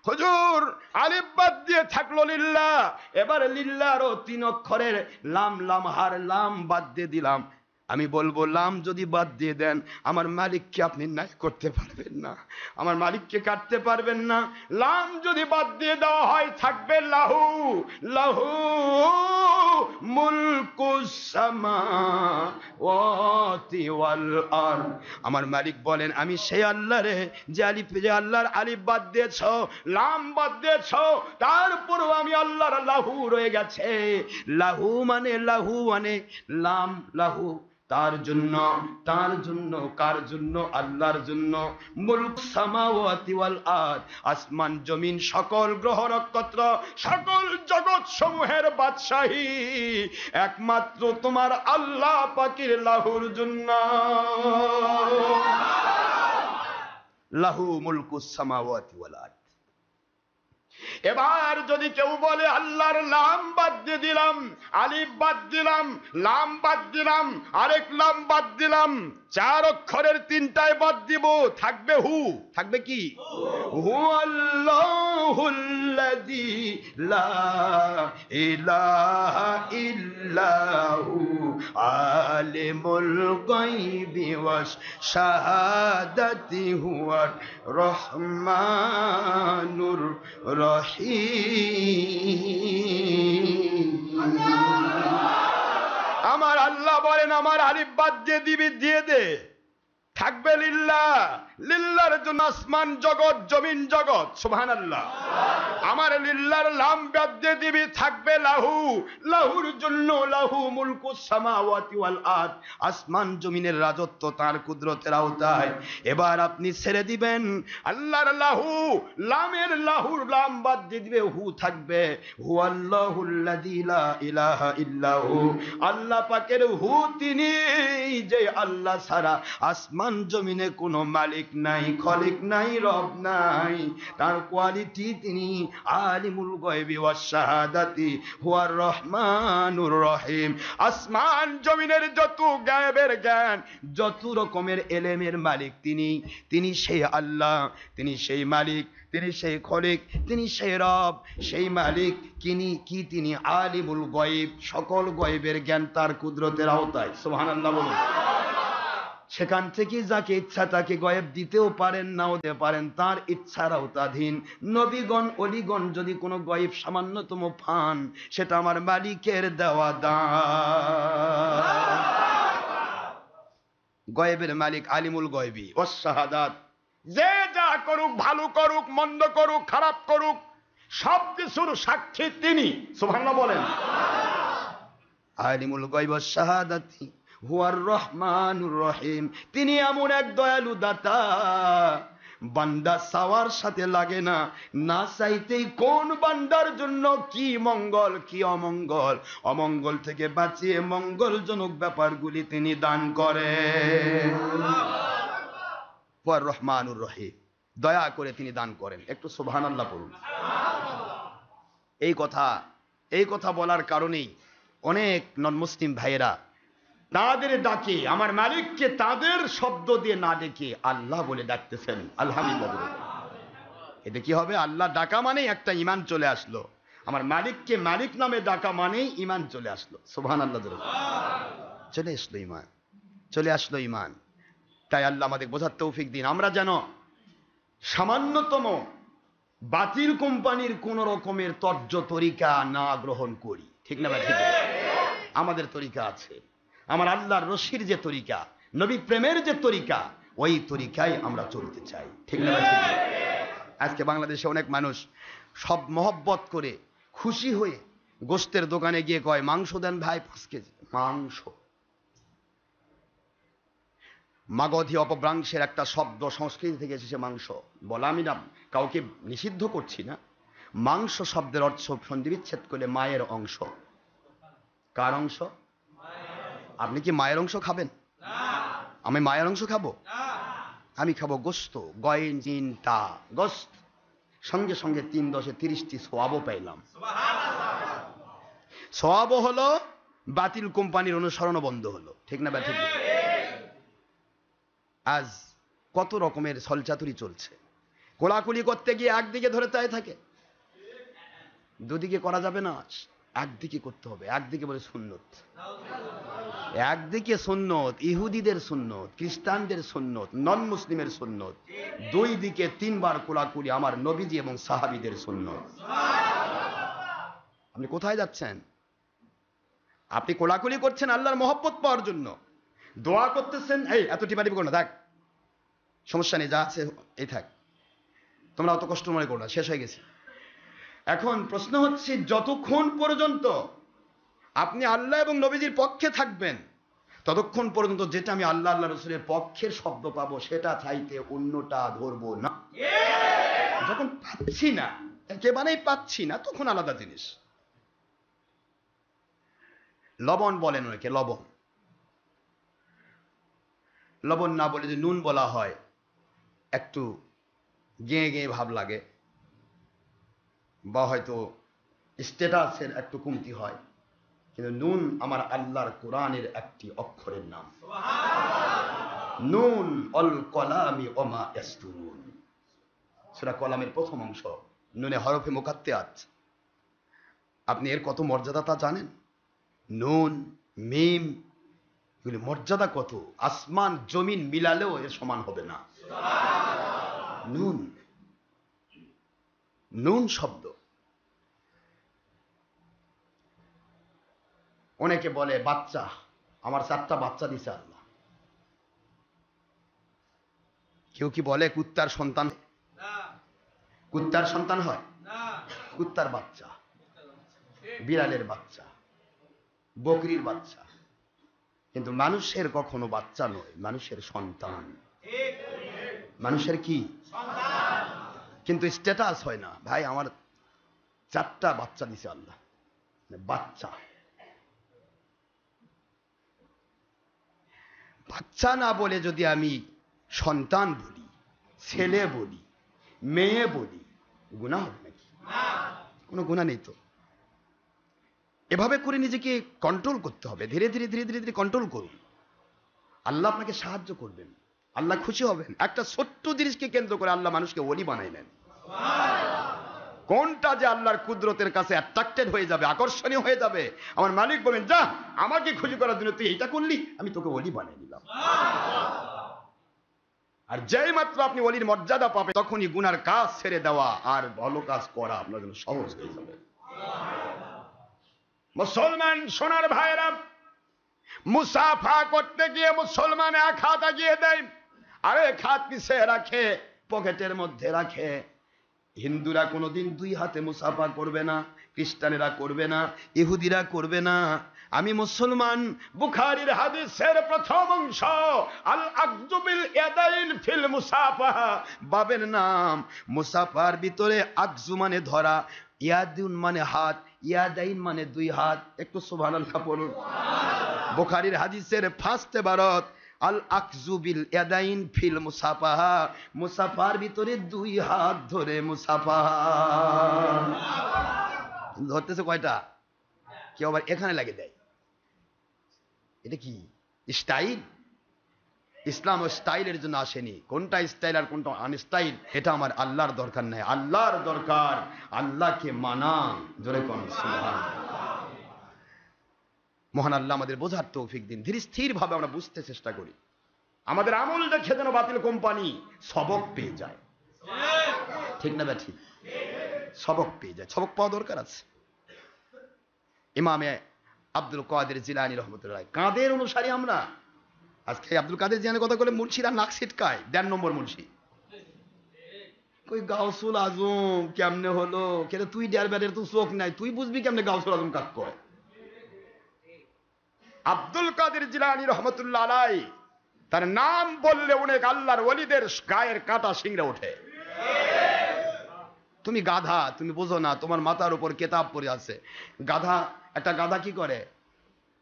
হুজুর আলিফ বাদ দিয়ে থাকলো লিল্লাহ, এবার লিল্লাহরও 3 অক্ষরের লাম লাম হার লাম বাদ দিয়ে দিলাম। আমি বলবো লাম যদি বাদ দিয়ে দেন, আমার মালিককে আপনি নাই করতে পারবেন না, আমার মালিককে কাটতে পারবেন না। লাম যদি বাদ দিয়ে দেওয়া হয়, থাকবে লাহু। লাহু মুলকুস সামাওয়াতি ওয়াল আরদ। আমার মালিক বলেন আমি সেই আল্লাহ রে, যে আল্লাহর আলিফ বাদ দিয়েছ, লাম বাদ দিয়েছ, তারপরও আমি আল্লাহর লাহু রয়ে গেছে। লাহু মানে লাম লাহু, তার জন্য, তার জন্য, কার জন্য? আল্লাহর জন্য। মুলক সামাওয়াতি ওয়াল আরদ, আসমান জমিন সকল গ্রহ নক্ষত্র সকল জগৎ সমূহের বাদশাহী একমাত্র তোমার আল্লাহ পাকের লাহুর জন্য। লাহু মুলকুস সামাওয়াতি ওয়াল আরদ। এবার যদি কেউ বলে আল্লাহর লাম বাদ দিয়ে দিলাম, আলিফ বাদ দিলাম, লাম বাদ দিলাম, আরেক লাম বাদ দিলাম, 4 অক্ষরের 3টায় বাদ দিব, থাকবে হু। থাকবে কি? হুয়াল্লাহুল্লাযী লা ইলাহা ইল্লাহু আলিমুল গায়বি ওয়াশ শাহাদাতি হুয়াল রহমানুর রহিম। আমার আল্লাহ বলেন আমার আলিফ বাদ দিয়ে দিবি, দিয়ে দে, থাকবে লিল্লাহ। লিল্লাহর জন্য আসমান জগৎ জমিন জগৎ, সুবহানাল্লাহ। আমার লিল্লাহর লাম বাদ দিয়ে দিবি, থাকবে লাহু। লাহুর জন্য লাহু মুলকুস সামাওয়াতি ওয়াল আরদ, আসমান জমিনের রাজত্ব তার কুদরতের আওতায়। এবার আপনি ছেড়ে দিবেন আল্লাহর লাহু, লামের লাহুর লাম বাদ দিয়ে দিবে, হু থাকবে হুয়াল্লাহুল্লাযী লা ইলাহা ইল্লাহু। আল্লাহ পাকের হু তিনি, যে আল্লাহ ছাড়া আসমান জমিনে কোনো মালিক নাই, খলিক নাই, রব নাই। তার কোয়ালিটি তিনি আলিমুল গায়বি ওয়াস শাহাদাতি হুয়ার রহমানুর রহিম। আসমান জমিনের যত গায়েবের জ্ঞান, যত রকমের এলেমের মালিক তিনি, তিনি সেই আল্লাহ, তিনি সেই মালিক, তিনি সেই খলিক, তিনি সেই রব, সেই মালিক। তিনি আলিমুল গায়ব, সকল গায়বের জ্ঞান তার কুদরতের আওতায়, সুবহানাল্লাহ বলুন। সেখান থেকে যাকে ইচ্ছা তাকে গায়েব দিতেও পারেন, নাও দিতে পারেন, তার ইচ্ছার আওতাধীন। নবীগণ অলিগণ যদি কোনো গায়েব সামান্যতম পান, সেটা আমার মালিকের দেওয়া দান। গায়েবের মালিক আলিমুল গায়বি ওয়াস শাহাদাত। যে যা করুক, ভালো করুক, মন্দ করুক, খারাপ করুক, সব কিছুর সাক্ষী তিনি, সুবহানাল্লাহ বলেন। আলিমুল গায়বি ওয়াস শাহাদাতি হুয়ার রহমানুর রহিম। তিনি এমন এক দয়ালু দাতা, বান্দা চাওয়ার সাথে লাগে না, না চাইতেই কোন বান্দার জন্য কি মঙ্গল কি অমঙ্গল, অমঙ্গল থেকে বাঁচিয়ে মঙ্গলজনক ব্যাপারগুলি তিনি দান করেন। হুয়ার রহমানুর রহিম, দয়া করে তিনি দান করেন। একটু সুবহানাল্লাহ পড়ুন। এই কথা বলার কারণেই অনেক নন মুসলিম ভাইয়েরা তাদের ডাকে, আমার মালিককে তাদের শব্দ দিয়ে না ডেকে আল্লাহ বলে ডাকতেছেন। আলহামদুলিল্লাহ। এতে কি হবে? আল্লাহ ডাকা মানেই একটা ঈমান চলে আসলো। আমার মালিককে মালিক নামে ডাকা মানেই ঈমান চলে আসলো। সুবহানাল্লাহ। চলে আসলো ঈমান, চলে আসলো ঈমান। তাই আল্লাহ আমাদের বোঝার তৌফিক দিন, আমরা যেন সামান্যতম বাতিল কোম্পানির কোন রকমের তর্জ তরিকা না গ্রহণ করি। ঠিক না ভাই? ঠিক। আমাদের তরিকা আছে, আমার আল্লাহর রশির যে তরিকা, নবী প্রেমের যে তরিকা, ওই তরিকায় আমরা চলতে চাই। ঠিক না? আজকে বাংলাদেশে অনেক মানুষ সব মহব্বত করে খুশি হয়ে গোশতের দোকানে গিয়ে কয় মাংস দেন ভাই 5 কেজি মাংস। মাগধী অপভ্রংশের একটা শব্দ, সংস্কৃতি থেকে এসেছে মাংস বলা। আমি না কাউকে নিষিদ্ধ করছি না। মাংস শব্দের অর্থ সন্ধিবিচ্ছেদ করলে মায়ের অংশ। কার অংশ? আপনি কি মায়ের অংশ খাবেন? আমি মায়ের অংশ খাবো? আমি খাবো গোস্ত, গয়ন চিন্তা গোস্ত, সঙ্গে সঙ্গে 3 10 30টি সওয়াবও পাইলাম। সওয়াবও হলো, বাতিল কোম্পানির অনুসরণও বন্ধ হলো। ঠিক না ব্যাঠিক? আজ কত রকমের ছলচাতুরি চলছে। কোলাকুলি করতে গিয়ে একদিকে ধরে তাই থাকে, দুদিকে করা যাবে না, একদিকে করতে হবে। একদিকে বলে সুন্নত, একদিকে সুন্নত, ইহুদিদের সুন্নত, খ্রিস্টানদের সুন্নত, নন মুসলিমের সুন্নত। 2 দিকে 3 বার কোলাকুলি আমার নবীজি এবং সাহাবীদের সুন্নত। আপনি কোথায় যাচ্ছেন? আপনি কোলাকুলি করছেন আল্লাহর মহব্বত পাওয়ার জন্য, দোয়া করতেছেন, এই এত টিপাটিপি করো না, থাক সমস্যা নেই, যা আছে এই থাক, তোমরা অত কষ্ট মনে করো না, শেষ হয়ে গেছে। এখন প্রশ্ন হচ্ছে, যতক্ষণ পর্যন্ত আপনি আল্লাহ এবং নবীজির পক্ষে থাকবেন, ততক্ষণ পর্যন্ত যেটা আমি আল্লাহ আল্লাহ রসুলের পক্ষের শব্দ পাবো সেটা চাইতে অন্যটা ধরবো না। যখন পাচ্ছি না, একেবারেই পাচ্ছি না, তখন আলাদা জিনিস। লবণ বলেন ওকে, লবণ। লবণ না বলে যে নুন বলা হয়, একটু গেঁয়ে গেঁয়ে ভাব লাগে, বা হয়তো স্ট্যাটাসের একটু কমতি হয়। কিন্তু নুন আমার আল্লাহর কোরআনের একটি অক্ষরের নাম। নুন অল কলামি ওমা ইয়াসতুরুন, সূরা কলামের প্রথম অংশ, নুনে হরফে মুকাত্তাত। আপনি এর কত মর্যাদা তা জানেন? নুন মিম এগুলি মর্যাদা কত, আসমান জমিন মিলালেও এর সমান হবে না। নুন, নুন শব্দ। অনেকে বলে বাচ্চা, আমার 4টা বাচ্চা দিছে আল্লাহ। কেউ কি বলে কুত্তার সন্তান? কুত্তার সন্তান হয়? কুত্তার বাচ্চা, বিড়ালের বাচ্চা, বকরির বাচ্চা, কিন্তু মানুষের কখনো বাচ্চা নয়, মানুষের সন্তান। মানুষের কি? কিন্তু স্ট্যাটাস হয় না, ভাই আমার 4টা বাচ্চা দিছে আল্লাহ। বাচ্চা, বাচ্চা না বলে যদি আমি সন্তান বলি, ছেলে বলি, মেয়ে বলি, গুনাহ হবে নাকি? কোনো গুনাহ নেই তো। এভাবে করে নিজেকে কন্ট্রোল করতে হবে। ধীরে ধীরে ধীরে ধীরে ধীরে কন্ট্রোল করুন, আল্লাহ আপনাকে সাহায্য করবেন, আল্লাহ খুশি হবেন। একটা ছোট্ট জিনিসকে কেন্দ্র করে আল্লাহ মানুষকে ওলি বানাইলেন। কোনটা যে আল্লাহর কুদরতের কাছে অ্যাট্রাক্টেড হয়ে যাবে, আকর্ষণীয় হয়ে যাবে, আমার মালিক বলেন যা আমাকে খুশি করার জন্য তুই এইটা করলি, আমি তোকে ওলি বানিয়ে দিলাম। আর যেই মাত্র আপনি ওলির মর্যাদা পাবেন, তখনই গুনার কাজ ছেড়ে দেওয়া আর ভালো কাজ করা আপনার জন্য সহজ হয়ে যাবে। মুসলমান সোনার ভাইরা, মুসাফা করতে গিয়ে মুসলমান এক হাত এগিয়ে দেয়, আরেক হাত পিছে রাখে, পকেটের মধ্যে রাখে। হিন্দুরা কোনোদিন 2 হাতে মুসাফা করবে না, খ্রিস্টানেরা করবে না, ইহুদিরা করবে না। আমি মুসলমান। বুখারীর হাদিসের প্রথম অংশ, আল আকযু বিল ইয়াদাইন ফিল মুসাফাহা, বাবের নাম। মুসাফার ভিতরে আকযু মানে ধরা, ইয়াদুন মানে হাত, ইয়াদাইন মানে 2 হাত। একটু সুবহানাল্লাহ বলুন। বুখারীর হাদিসের ফার্স্ট ইবারত, আল আকযু বিল ইয়াদাইন ফিল মুসাফাহা, মুসাফার ভিতরে 2 হাত ধরে মুসাফাহা। ধরতেছে কয়টা? কেউ আবার এখানে লাগিয়ে দেয়। এটা কি স্টাইল? ইসলাম ও স্টাইলের জন্য আসেনি। কোনটা স্টাইল আর কোনটা আনস্টাইল এটা আমার আল্লাহর দরকার নাই। আল্লাহর দরকার আল্লাহকে মানা। জোরে কোন সুবহানাল্লাহ। মহান আল্লাহ আমাদের বোঝার তৌফিক দিন। ধীরে স্থির ভাবে আমরা বুঝতে চেষ্টা করি। আমাদের আমল দেখে যেন বাতিল কোম্পানি সবক পেয়ে যায়। ঠিক না ঠিক? সবক পেয়ে যায়। সবক পাওয়া দরকার আছে। ইমামে আব্দুল কাদের জিলানী রহমতুল্লাহ কাদের অনুসারী আমরা। আজকে আব্দুল কাদের জিলানীর কথা বলে মুন্সিরা নাক ছিটকায়। 1.5 নম্বর মুন্সি। কই গাউসুল আজম কেমনে হলো? কেন তুই ডেরবারের তো চোখ নাই, তুই বুঝবি কেমনে গাউসুল আজম কাক কয়? আব্দুল কাদের জিলানী রহমতুল্লাহ আলাই, তার নাম বললে অনেক আল্লাহর ওলিদের গায়ের কাটা শিংড়ে ওঠে। তুমি গাধা, তুমি বোঝো না, তোমার মাথার উপর কেতাব পড়ে আছে। গাধা, একটা গাধা কি করে?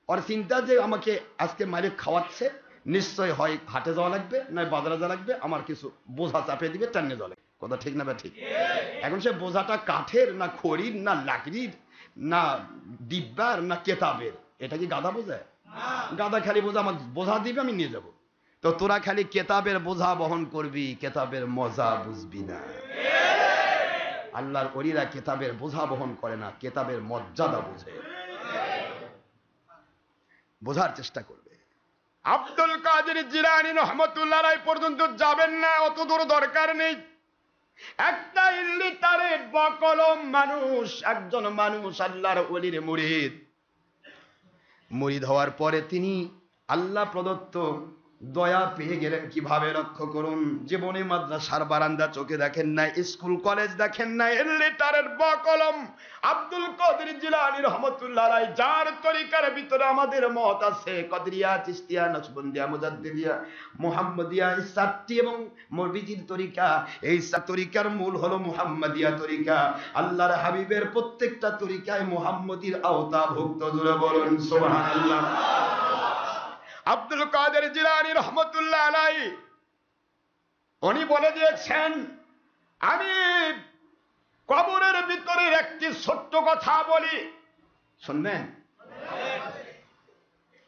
ওর চিন্তা যে আমাকে আজকে মালিক খাওয়াচ্ছে, নিশ্চয় হয় হাটে যাওয়া লাগবে, নয় বাজারে যাওয়া লাগবে, আমার কিছু বোঝা চাপে দিবে, টান্নে যাওয়া লাগবে। কথা ঠিক না? ঠিক। এখন সে বোঝাটা কাঠের না খড়ির না লাকড়ির না ডিব্বার না কেতাবের, এটা কি গাধা বোঝায়? গাধা খালি বোঝা আমার বোঝা দিবে, আমি নিয়ে যাব। তো তোরা খালি কেতাবের বোঝা বহন করবি, কেতাবের মজা বুঝবি না। আল্লাহর ওলিরা কেতাবের বোঝা বহন করে না, কেতাবের মর্যাদা বুঝে। বোঝার চেষ্টা করবে। আব্দুল কাদের জিলানী রহমতুল্লাহ আলাইহি পর্যন্ত যাবেন না, অত দূর দরকার নেই। একটা ইলিটারেট বকলম মানুষ, একজন মানুষ আল্লাহর ওলির মুরিদ। মুরিদ হওয়ার পরে তিনি আল্লাহ প্রদত্ত দয়া পেয়ে গেলেন। কিভাবে? লক্ষ্য করুন। জীবনে মাদ্রাসার বারান্দা চোখে দেখেন নাই, স্কুল কলেজ দেখেন নাই, লিটারের বকলম আব্দুল কাদের জিলানী রহমতুল্লাহ আলাইহি, যার তরিকার ভিতরে আমাদের মত আছে কদরিয়া, চিশতিয়া, নকশবন্দিয়া, মুজাদ্দিদিয়া, মুহাম্মদিয়া, এই 4টি এবং মরবিজির তরিকা। এই 4 তরিকার মূল হলো মুহাম্মদিয়া তরিকা। আল্লাহর হাবিবের প্রত্যেকটা তরিকায় মুহাম্মদির আওতাভুক্ত। জোরে বলুন সুবহানাল্লাহ। আব্দুল কাদের জিলানী রহমতুল্লাহ আলাইহি উনি বলে দিয়েছেন, আমি কবরের ভিতরে একটি ছোট্ট কথা বলি, শুনবেন?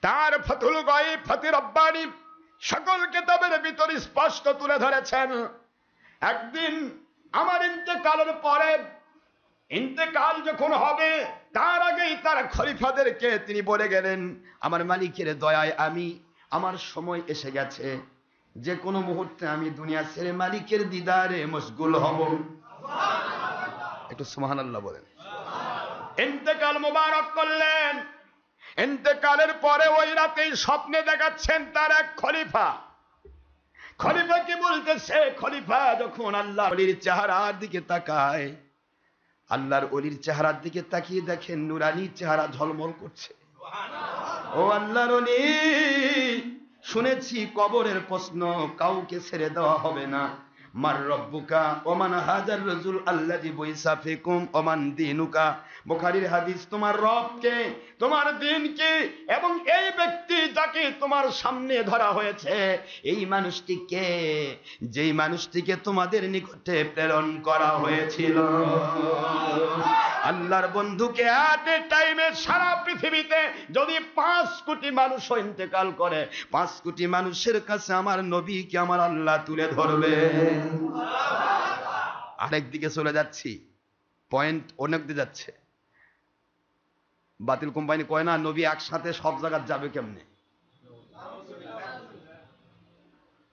তার ফাতুল গায়ব, ফাতি রব্বানী সকল কিতাবের ভিতরে স্পষ্ট তুলে ধরেছেন। একদিন আমার ইন্তেকালের পরে, ইন্তেকাল যখন হবে তার আগেই তার খলিফাদেরকে তিনি বলে গেলেন, আমার মালিকের দয়ায় আমার সময় এসে গেছে, যে কোনো মুহূর্তে আমি দুনিয়া ছেড়ে মালিকের দিদারে মশগুল হব। একটু সুবহানাল্লাহ বলেন। ইন্তেকাল মোবারক করলেন। ইন্তেকালের পরে ওই রাতেই স্বপ্নে দেখাচ্ছেন তার এক খলিফা। খলিফা কি বলতেছে? খলিফা যখন আল্লাহর ওলির চেহারার দিকে তাকায়, আল্লাহর ওলির চেহারার দিকে তাকিয়ে দেখেন নুরানি চেহারা ঝলমল করছে। ও আল্লাহর ওলি, শুনেছি কবরের প্রশ্ন কাউকে ছেড়ে দেওয়া হবে না। মার রব্বুকা ওমান হাজার রাজুল আল্লাযী বুইসা ফিকুম ওমান দীনুকা। বুখারীর হাদিস, তোমার রব কে, তোমার দ্বীন কি, এবং এই ব্যক্তি যাকে তোমার সামনে ধরা হয়েছে এই মানুষটি কে, যেই মানুষটিকে তোমাদের নিকটে প্রেরণ করা হয়েছিল। আল্লাহর বন্ধুকে এট এ টাইমে সারা পৃথিবীতে যদি 5 কোটি মানুষ ইন্তেকাল করে, 5 কোটি মানুষের কাছে আমার নবীকে আমার আল্লাহ তুলে ধরবে। আরেক দিকে চলে যাচ্ছি, পয়েন্ট অনেক দিকে যাচ্ছে। বাতিল কোম্পানি কয় না নবী একসাথে সব জায়গায় যাবে কেমনে?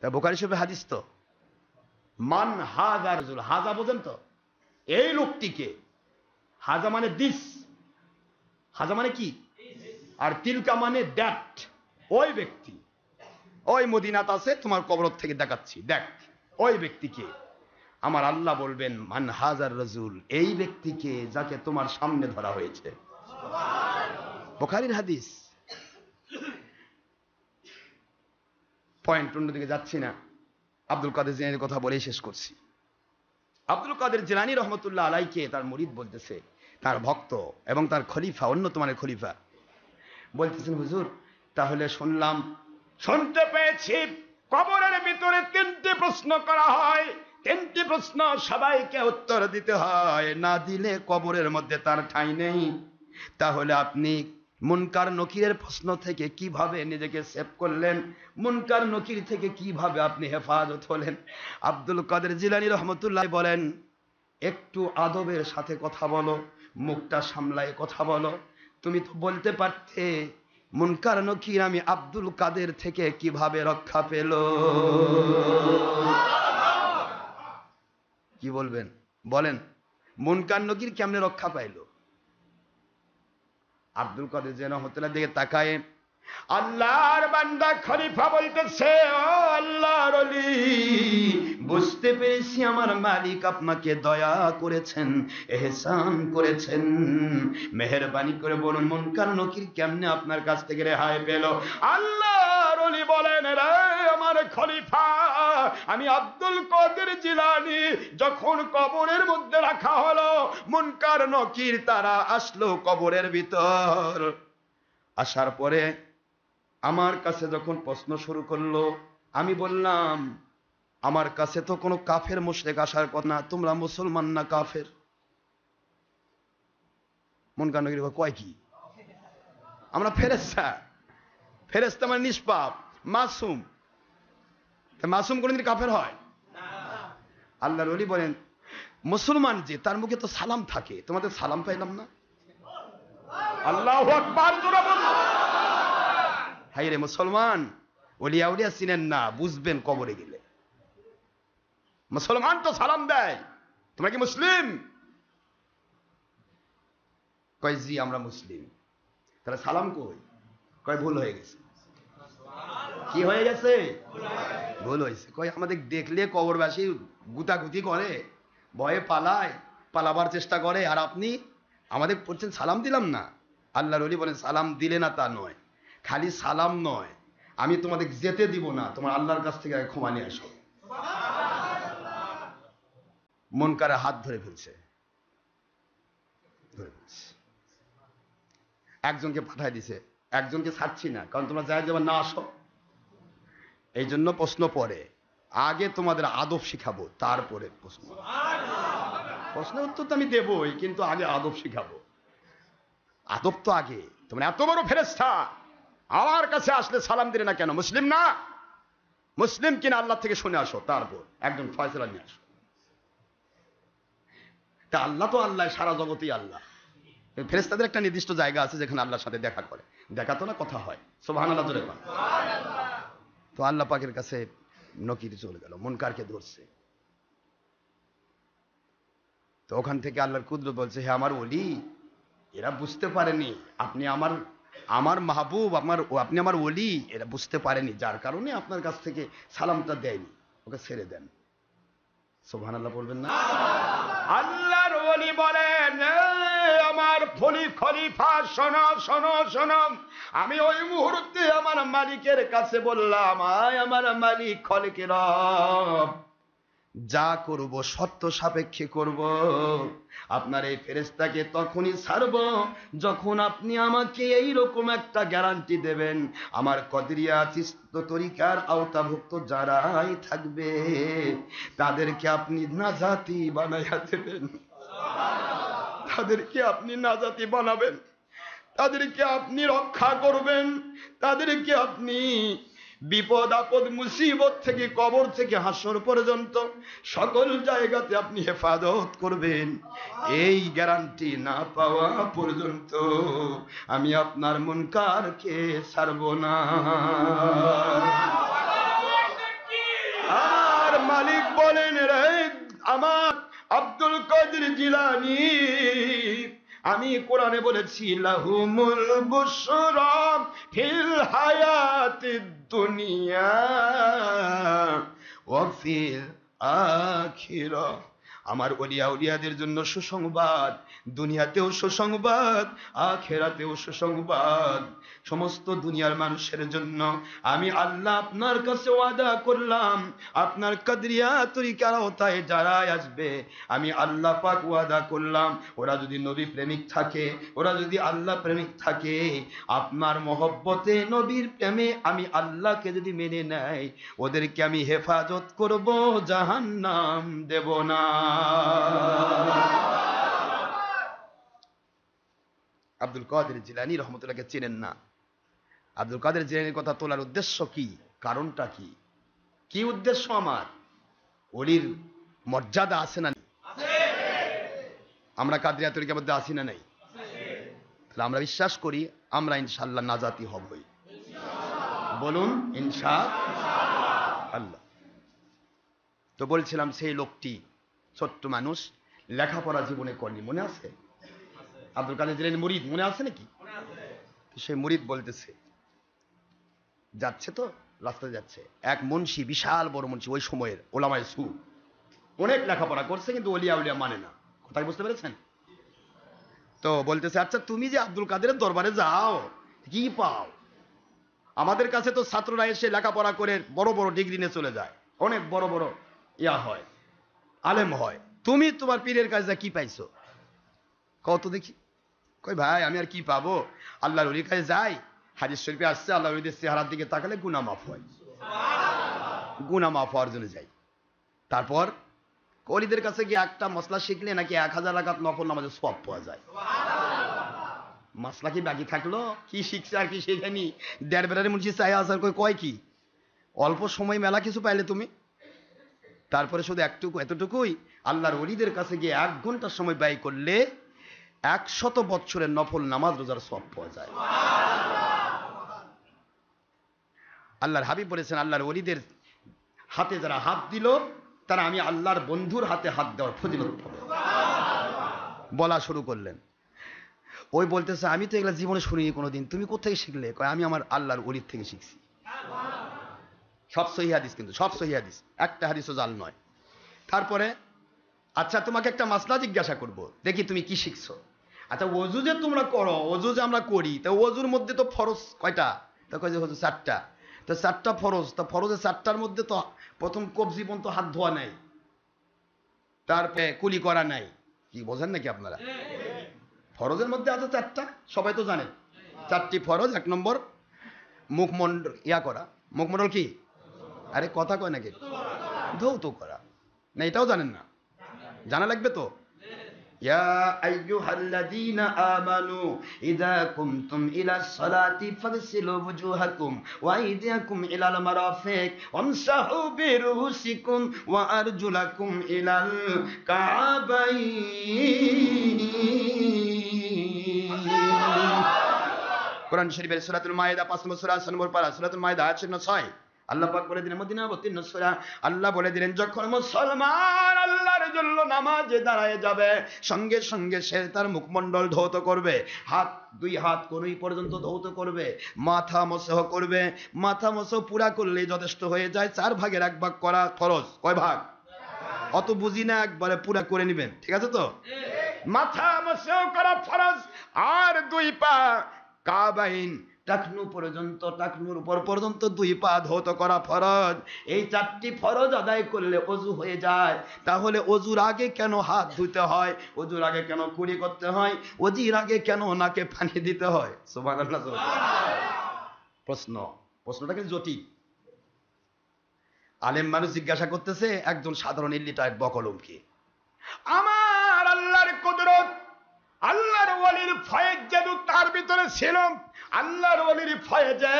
বুখারী শরীফে হাদিস তো, মান হাজা রাজুল, হাজা বোঝেন তো? এই লোকটিকে, হাজা মানে দিস, হাজা মানে কি, আর তিলকা মানে দ্যাট, ওই ব্যক্তি ওই মদিনাত আছে, তোমার কবর থেকে দেখাচ্ছি, দেখ ওই ব্যক্তিকে আমার আল্লাহ বলবেন মান হাজার রাজুল, এই ব্যক্তিকে যাকে তোমার সামনে ধরা হয়েছে। বুখারীর হাদিস। পয়েন্ট অন্যদিকে যাচ্ছি না, আব্দুল কাদের জিলানীর কথা বলেই শেষ করছি। আব্দুল কাদের জিলানী রহমতুল্লাহ আলাইকে তার মুরিদ বলতেছে, তার ভক্ত এবং তার খলিফা, অন্যতম খলিফা বলতেছেন, হুজুর তাহলে শুনলাম, শুনতে পেয়েছি কবরের ভিতরে 3টি প্রশ্ন করা হয়, 3টি প্রশ্ন সবাইকে উত্তর দিতে হয়, না দিলে কবরের মধ্যে তার ঠাঁই নেই। তাহলে আপনি মুনকার নকিরের প্রশ্ন থেকে কিভাবে নিজেকে সেভ করলেন, মুনকার নকির থেকে কিভাবে আপনি হেফাজত হলেন? আব্দুল কাদের জিলানী রহমতুল্লাহ বলেন, একটু আদবের সাথে কথা বলো, মুখটা সামলায় কথা বলো। তুমি তো বলতে পারতে মুনকার নকির আমি আব্দুল কাদের থেকে কিভাবে রক্ষা পেল। কি বলবেন বলেন, মুনকার নকির কেমনে রক্ষা পাইল? আব্দুল কাদের জিলানী রহমতুল্লাহ দিকে তাকায় আল্লাহর বান্দা খলিফা বলতেছে, ও আল্লাহর ওলি, বুঝতে পেরেছি আমার মালিক আপনাকে দয়া করেছেন, ইহসান করেছেন, মেহেরবানি করে বলুন মুনকার নকির কেমনে আপনার কাছ থেকে রেহাই পেল? আল্লাহর ওলি বলেন, রে আমার খলিফা, আমি আব্দুল কাদের জিলানী যখন কবরের মধ্যে রাখা হলো, মুনকার নকির তারা আসলো কবরের ভিতর। আসার পরে আমার কাছে যখন প্রশ্ন শুরু করলো, আমি বললাম আমার কাছে তো কোনো কাফের মুশরিক আসার কথা না, তোমরা মুসলমান না কাফের? মুনকার নকির কয় কি, আমরা ফেরেশতা, ফেরেশতা মানে নিষ্পাপ, মাসুম। মাসুম কোনদিন কাফের হয়? আল্লাহর ওলি বলেন, মুসলমান যে তার মুখে তো সালাম থাকে, তোমাদের সালাম পাইলাম না। আল্লাহু আকবার, জোরে বলুন। হাই রে মুসলমান, ওলিয়া উলিয়া চিনেন না, বুঝবেন কবরে গেলে। মুসলমান তো সালাম দেয়, তোমরা কি মুসলিম? কয় জি আমরা মুসলিম। তাহলে সালাম কই? কয় ভুল হয়ে গেছে। কি হয়ে গেছে? ভুল হয়েছে। কয় আমাদের দেখলে কবরবাসী গুতাগুতি করে, ভয়ে পালায়, পালাবার চেষ্টা করে, আর আপনি আমাদের বলছেন সালাম দিলাম না। আল্লাহর ওলি বলেন, সালাম দিলে না তা নয়, খালি সালাম নয়, আমি তোমাদের যেতে দিব না, তোমার আল্লাহর কাছ থেকে ক্ষমা নিয়ে আসো। মুনকারে হাত ধরে ফেলছে, একজনকে পাঠায় দিছে, একজনকে ছাড়ছি না, কারণ তোমরা যায় যাবার না আসো। এই জন্য প্রশ্ন পরে, আগে তোমাদের আদব শিখাবো, তারপরে প্রশ্ন। প্রশ্নের উত্তর তো আমি দেবই, কিন্তু আগে আদব শিখাবো। আদব তো আগে। তোমরা এত বড় ফেরেশতা, আমার কাছে আসলে সালাম দিলে না কেন? মুসলিম না? মুসলিম কিনা আল্লাহ থেকে শুনে আসো, তারপর একজন ফয়সালা নিয়ে আসো। তা আল্লাহ তো আল্লাহ, সারা জগতেই আল্লাহ। ফেরেশতাদের একটা নির্দিষ্ট জায়গা আছে যেখানে আল্লাহর সাথে দেখা করে, দেখা তো না, কথা হয়। সুবহানাল্লাহ জোরে বল। তো আল্লাহ পাকের কাছে নকির চলে গেল, মুনকারকে ধরছে। তো ওখান থেকে আল্লাহর কুদরত বলছে, হে আমার ওলি, এরা বুঝতে পারেনি আপনি আমার আমার মাহবুব, আপনি আমার ওলি, এরা বুঝতে পারেনি, যার কারণে আপনার কাছ থেকে সালামটা দেয়নি, ওকে ছেড়ে দেন। সুবহানাল্লাহ বলবেন না? আল্লাহর ওলি বলেন, আমার খলিফা শোনো শোনো শোনো, আমি ওই মুহূর্তে আমার মালিকের কাছে বললাম, আমার মালিক খলিকের রব, যা করব সত্য সাপেক্ষে করব। আপনার এই ফেরেশতাকে তখনই ছাড়ব যখন আপনি আমাকে এইরকম একটা গ্যারান্টি দেবেন, আমার কদরিয়া চিশতি তরিকার আওতাভুক্ত যারাই থাকবে তাদেরকে আপনি নাজাতি বানাইয়া দেবেন, তাদেরকে আপনি নাজাতি বানাবেন, তাদেরকে আপনি রক্ষা করবেন, তাদেরকে আপনি বিপদ আপদ মুসিবত থেকে, কবর থেকে হাসর পর্যন্ত সকল জায়গাতে আপনি হেফাজত করবেন। এই গ্যারান্টি না পাওয়া পর্যন্ত আমি আপনার মুনকারকে ছাড়ব না। আর মালিক বলেন, রে আমার আব্দুল কাদের জিলানী, আমি কোরআনে বলেছি, লাহুমুল বুশরা ফিল হায়াতিদ দুনিয়া ওয়া ফিল আখিরাহ। আমার ওলিয়া উলিয়াদের জন্য সুসংবাদ, দুনিয়াতেও সুসংবাদ, আখিরাতেও সুসংবাদ। সমস্ত দুনিয়ার মানুষের জন্য আমি আল্লাহ আপনার কাছে ওয়াদা করলাম, আপনার কদরিয়া তরিকার আওতায় যারা আসবে আমি আল্লাহ পাক ওয়াদা করলাম, ওরা যদি নবী প্রেমিক থাকে, ওরা যদি আল্লাহ প্রেমিক থাকে, আপনার মহব্বতে নবীর প্রেমে আমি আল্লাহকে যদি মেনে নেয়, ওদেরকে আমি হেফাজত করব, জাহান্নাম দেব না। আব্দুল কাদের জিলানী রহমতুল্লাহকে চেনেন না? আব্দুল কাদের জিলানীর কথা তোলার উদ্দেশ্য কি, কারণটা কি, কি উদ্দেশ্য? আমার ওলির মর্যাদা আছে না? আমরা কাদরিয়া তরিকার মধ্যে আছি না নাই? তাহলে আমরা বিশ্বাস করি আমরা ইনশাআল্লাহ নাজাতি হবই। বলুন ইনশাআল্লাহ। তো বলছিলাম, সেই লোকটি ছোট্ট মানুষ, লেখাপড়া জীবনে করেনি, মনে আছে? আব্দুল কাদের জিলানী মুরিদ, মনে আছে নাকি? সেই মুরিদ বলতেছে, যাচ্ছে তো রাস্তায় যাচ্ছে, এক মুন্সি, বিশাল বড় মুন্সি, ওই সময়ের ওলামায়ে সু, অনেক লেখাপড়া করছে কিন্তু ওলিয়া উলিয়া মানে না, কথাই বুঝতে পেরেছেন? তো বলতেছে, আচ্ছা তুমি যে আব্দুল কাদেরের দরবারে যাও কি পাও? আমাদের কাছে তো ছাত্ররা এসে লেখাপড়া করে বড় বড় ডিগ্রি নিয়ে চলে যায়, অনেক বড় বড় ইয়া হয়, আলেম হয়, তুমি তোমার পীরের কাছে কি পাইছো কত দেখি? কই ভাই আমি আর কি পাবো, আল্লাহর ওলির কাছে যাই, হাদিস শরীফে আসছে আল্লাহর ওলিদের চেহারার দিকে তাকালে গুনাহ মাফ হয়, গুনাহ মাফ হওয়ার জন্য যাই। তারপর ওলিদের কাছে গিয়ে একটা মশলা শিখলে নাকি 1000 রাকাত নফল নামাজের সওয়াব পাওয়া যায়। মশলা কি বাকি থাকলো? কি শিখছে আর কি শেখেনি, দেড় বেড়ারে মুন্সি চাই আসার কয় কি, অল্প সময় মেলা কিছু পাইলে তুমি। তারপরে শুধু এতটুকুই, আল্লাহর ওলিদের কাছে গিয়ে 1 ঘন্টা সময় ব্যয় করলে 100 বছরের নফল নামাজ রোজার সওয়াব পাওয়া যায়। আল্লাহর হাবিব বলেছেন, আল্লাহর ওলিদের হাতে যারা হাত দিল তারা আমি আল্লাহর বন্ধুর হাতে হাত দেওয়ার ফজিলত পাবে। বলা শুরু করলেন, ওই বলতেছে, আমি তো এগুলা জীবনে শুনিনি কোনোদিন, তুমি কোথেকে শিখলে? কয় আমি আমার আল্লাহর ওলির থেকে শিখছি। সব সহিহ হাদিস, কিন্তু সব সহিহ হাদিস, একটা হাদিসও জাল নয়। তারপরে আচ্ছা তোমাকে একটা মাসলা জিজ্ঞাসা করব, দেখি তুমি কি শিখছো। আচ্ছা ওযু যে তোমরা করো, ওযু যে আমরা করি, তা ওযুর মধ্যে তো ফরজ কয়টা? তা কয় যে হুজুর 4টা। তো 4টা ফরজ, তা ফরজের 4টার মধ্যে তো প্রথম কবজি পর্যন্ত হাত ধোয়া নাই, তারপরে কুলি করা নাই, কি বোঝেন নাকি আপনারা? ফরজের মধ্যে আছে 4টা, সবাই তো জানেন 4টি ফরজ। 1 নম্বর মুখমণ্ডল ইয়া করা, মুখমণ্ডল কি, আরে কথা কয় নাকি, ধৌত করা না, এটাও জানেন না? জানা লাগবে তো। ইয়া আইয়ুহাল্লাযীনা আমানু ইযা কুমতুম ইলাস সালাতি ফাগসিলু ওয়ুজুহাকুম ওয়া আইদিয়াকুম ইলাল মারাফিক ওয়ামসাহু বিরুসিকুম ওয়া আরজুলাকুম ইলাল কাবাইন। কোরআন শরীফের সূরাতুল মায়েদা 5 নম্বর সূরা 6 নম্বর পারা, সূরাতুল মায়েদা আয়াত 6। আল্লাহ পাক বলে দিলেন মদিনা অবতীর্ণ সূরা, আল্লাহ বলে দিলেন যখন মুসলমান আল্লাহর জন্য নামাজে দাঁড়ায় যাবে সঙ্গে সঙ্গে সে তার মুখমণ্ডল ধৌত করবে, হাত দুই হাত কোনই পর্যন্ত ধৌত করবে, মাথা মসহ করবে। মাথা মসহ পুরা করলেই যথেষ্ট হয়ে যায়, 4 ভাগের 1 ভাগ করা খরচ। কয় ভাগ? অত বুঝি না, একবারে পুরা করে নেবেন, ঠিক আছে তো? মাথা মসহ করা ফরজ, আর 2 পা কাবাইন টাকনু পর্যন্ত, টাকনুর উপর পর্যন্ত 2 পা ধৌত করা ফরজ। এই 4টি ফরজ আদায় করলে ওযু হয়ে যায়। তাহলে ওযুর আগে কেন হাত ধুতে হয়? ওযুর আগে কেন কুলি করতে হয়? ওযুর আগে কেন নাকে পানি দিতে হয়? সুবহানাল্লাহ। প্রশ্নটা কি জটিল? আলেম মানুষ জিজ্ঞাসা করতেছে একজন সাধারণ ইল্লিটারেট বকলমকে। আমার আল্লাহর কুদরত, আল্লাহর ওয়ালির ফয়েজ জাদু তার ভিতরে ছিল। আল্লাহর ওয়ালির ফয়েজে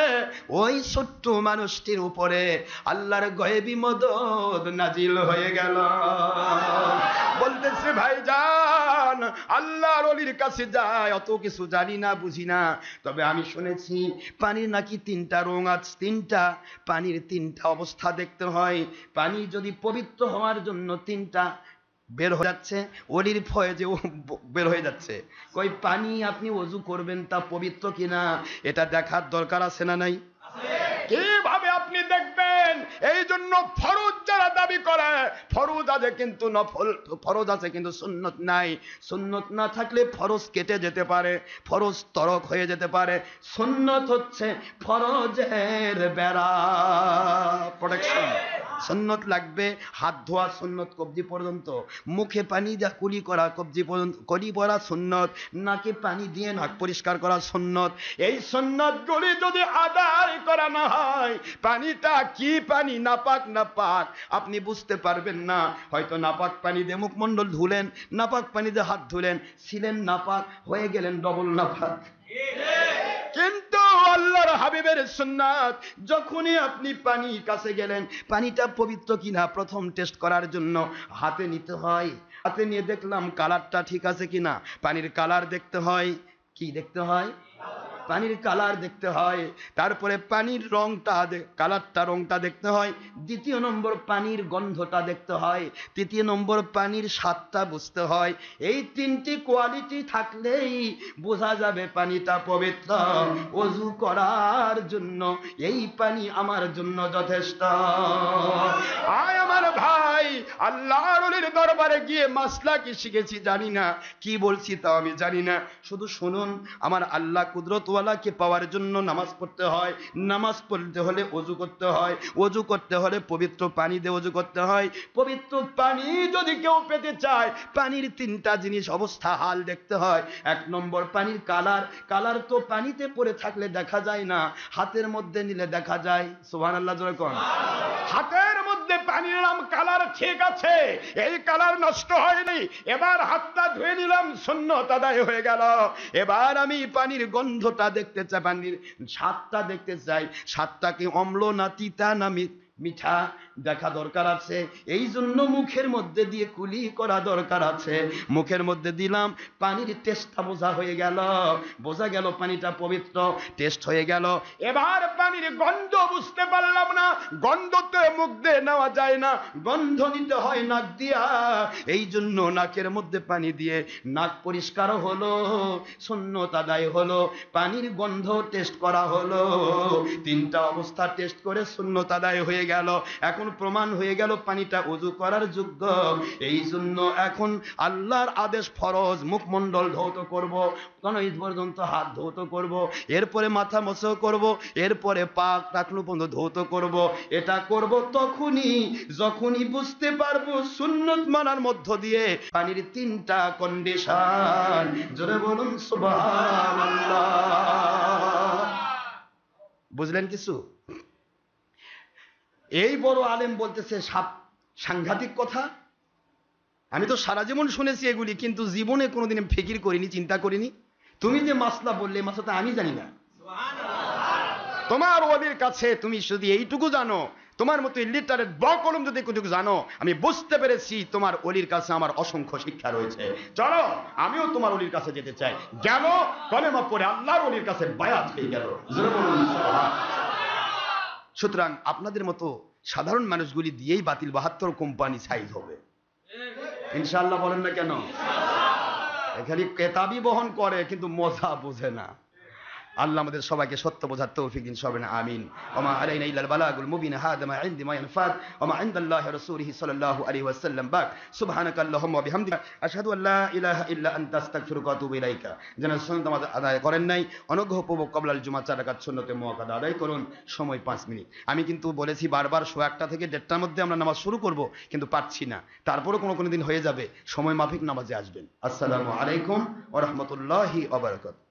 ওই ছোট্ট মানুষটির উপরে আল্লাহর গায়েবী মদদ নাজিল হয়ে গেল। বলতেছে ভাইজান আল্লাহর ওয়ালির কাছে যায়, অত কিছু জানি না বুঝি না, তবে আমি শুনেছি পানির নাকি 3টা রং আছে, 3টা পানির 3টা অবস্থা দেখতে হয়। পানি যদি পবিত্র হওয়ার জন্য 3টা বের হয়ে যাচ্ছে, ওলির ফয়েজে বের হয়ে যাচ্ছে। কই পানি আপনি ওযু করবেন তা পবিত্র কিনা এটা দেখার দরকার আছে না নাই? কিভাবে আপনি দেখবেন? এই জন্য ফরজ যারা দাবি করে, ফরজ আছে কিন্তু নফল, ফরজ আছে কিন্তু সুন্নত নাই। সুন্নত না থাকলে ফরজ কেটে যেতে পারে, ফরজ তরক হয়ে যেতে পারে। সুন্নত হচ্ছে ফরজের বেড়া, প্রোটেকশন। সুন্নত লাগবে হাত ধোয়া সুন্নত কবজি পর্যন্ত, মুখে পানি দিয়ে কুলি করা কবজি পর্যন্ত, কলি পরা সুন্নত, নাকে পানি দিয়ে নাক পরিষ্কার করা সুন্নত। এই সুন্নতগুলি যদি আদায় করা না হয়, পানিটা কি পানি, নাপাক না পাক আপনি বুঝতে পারবেন না। হয়তো নাপাক পানি দিয়ে মুখমণ্ডল ধুলেন, নাপাক পানি দিয়ে হাত ধুলেন, ছিলেন নাপাক, হয়ে গেলেন ডবল নাপাক। কিন্তু আল্লাহর হাবিবের সুন্নাত, যখনই আপনি পানি কাছে গেলেন, পানিটা পবিত্র কিনা প্রথম টেস্ট করার জন্য হাতে নিতে হয়। হাতে নিয়ে দেখলাম কালারটা ঠিক আছে কিনা, পানির কালার দেখতে হয়। কি দেখতে হয়? পানির কালার দেখতে হয়। তারপরে পানির রংটা, কালারটা রংটা দেখতে হয়। 2 নম্বর পানির গন্ধটা দেখতে হয়। 3 নম্বর পানির স্বাদটা বুঝতে হয়। এই 3টি কোয়ালিটি থাকলেই বোঝা যাবে পানিটা পবিত্র। ওযু করার জন্য এই পানি আমার জন্য যথেষ্ট। আয় আমার ভাই, আল্লাহর ওলির দরবারে গিয়ে মাসলা কি শিখেছি জানি না, কি বলছি তাও আমি জানি না। শুধু শুনুন, আমার আল্লাহ কুদরতওয়ালাকে পাওয়ার জন্য নামাজ পড়তে হয়। নামাজ পড়তে হলে ওযু করতে হয়। ওযু করতে হলে পবিত্র পানি দিয়ে ওযু করতে হয়। পবিত্র পানি যদি কেউ পেতে চায়, পানির 3টা জিনিস অবস্থা হাল দেখতে হয়। 1 নম্বর পানির কালার। কালার তো পানিতে পড়ে থাকলে দেখা যায় না, হাতের মধ্যে নিলে দেখা যায়। সুবহানাল্লাহ জোরে কোন। হাতের মধ্যে পানির কালার ঠিক আছে, এই কালার নষ্ট হয়নি। এবার হাতটা ধুয়ে নিলাম, সুন্নত আদায় হয়ে গেল। এবার আমি পানির গন্ধটা দেখতে চাই, পানির স্বাদটা দেখতে চাই। স্বাদটা কি অম্ল না তিতা না মিঠা দেখা দরকার আছে। এই জন্য মুখের মধ্যে দিয়ে কুলি করা দরকার আছে। মুখের মধ্যে দিলাম, পানির টেস্টটা বোঝা হয়ে গেল, বোঝা গেল পানিটা পবিত্র, টেস্ট হয়ে গেল। এবার পানির গন্ধ বুঝতে পারলাম না, গন্ধতে মুখ দিয়ে নেওয়া যায় না, গন্ধ নিতে হয় নাক দিয়া। এই জন্য নাকের মধ্যে পানি দিয়ে নাক পরিষ্কার হলো, সুন্নত আদায় হলো, পানির গন্ধ টেস্ট করা হলো। 3টা অবস্থা টেস্ট করে সুন্নত আদায় হয়ে গেল। এখন প্রমাণ হয়ে গেল পানিটা ওযু করার যোগ্য। এই জন্য এখন আল্লাহর আদেশ ফরজ, মুখমণ্ডল ধৌত করব, কনই পর্যন্ত হাত ধৌত করব, এরপরে মাথা মসহ করব, এরপরে পাক টাকনু পর্যন্ত ধৌত করব। এটা করব তখনই যখনই বুঝতে পারবো সুন্নত মানার মধ্য দিয়ে পানির 3টা কন্ডিশন। জোরে বলুন সুবহানাল্লাহ। বুঝলেন কিছু? এই বড় আলেম বলতেছে সাংঘাতিক কথা। আমি তো সারা জীবন শুনেছি এগুলি, কিন্তু জীবনে কোনোদিন ফিকির করিনি, চিন্তা করিনি। তুমি যে মাসলা বললে, মাসলাটা আমি জানি না। তোমার ওলির কাছে তুমি শুধু এইটুকু জানো, তোমার মতো ইলিটারেট বকলম যদি কিছু জানো, আমি বুঝতে পেরেছি তোমার ওলির কাছে আমার অসংখ্য শিক্ষা রয়েছে। চলো আমিও তোমার ওলির কাছে যেতে চাই। গেল, কলেমা পড়ে আল্লাহর ওলির কাছে বায়াত হয়ে গেল। সুতরাং আপনাদের মতো সাধারণ মানুষগুলি দিয়েই বাতিল 72 কোম্পানি সাইজ হবে ইনশাআল্লাহ। বলেন না কেন? খালি কেতাবই বহন করে কিন্তু মজা বোঝে না। আল্লাহ আমাদের সবাইকে সত্য বোঝার তৌফিক দিন, সবাই আমিন। ওমা আলাইনা ইল্লাল বালাগুল মুবিন হাদা মা ইনদি মা ইয়ানফাদ ওমা ইনদাল্লাহি রাসূলিহি সাল্লাল্লাহু আলাইহি ওয়াসাল্লাম বাক সুবহানাকাল্লাহুম্মা ওয়া বিহামদিকা আশহাদু আল্লা ইলাহা ইল্লা আনতা আস্তাগফিরুকা ওয়া আতুবু ইলাইকা। যারা সুন্নাত আমাদের আদায় করেন নাই, অনুগ্রহপূর্বক ক্বাবলাল জুমা 4 রাকাত সুন্নতে মুআক্কাদা আদায় করুন। সময় 5 মিনিট। আমি কিন্তু বলেছি বারবার 1:00 থেকে 1:30টার মধ্যে আমরা নামাজ শুরু করব, কিন্তু পারছি না। তারপরও কোনো দিন হয়ে যাবে, সময় মাফিক নামাজে আসবেন। আসসালামু আলাইকুম ওয়া রাহমাতুল্লাহি ওয়া বারাকাতুহু।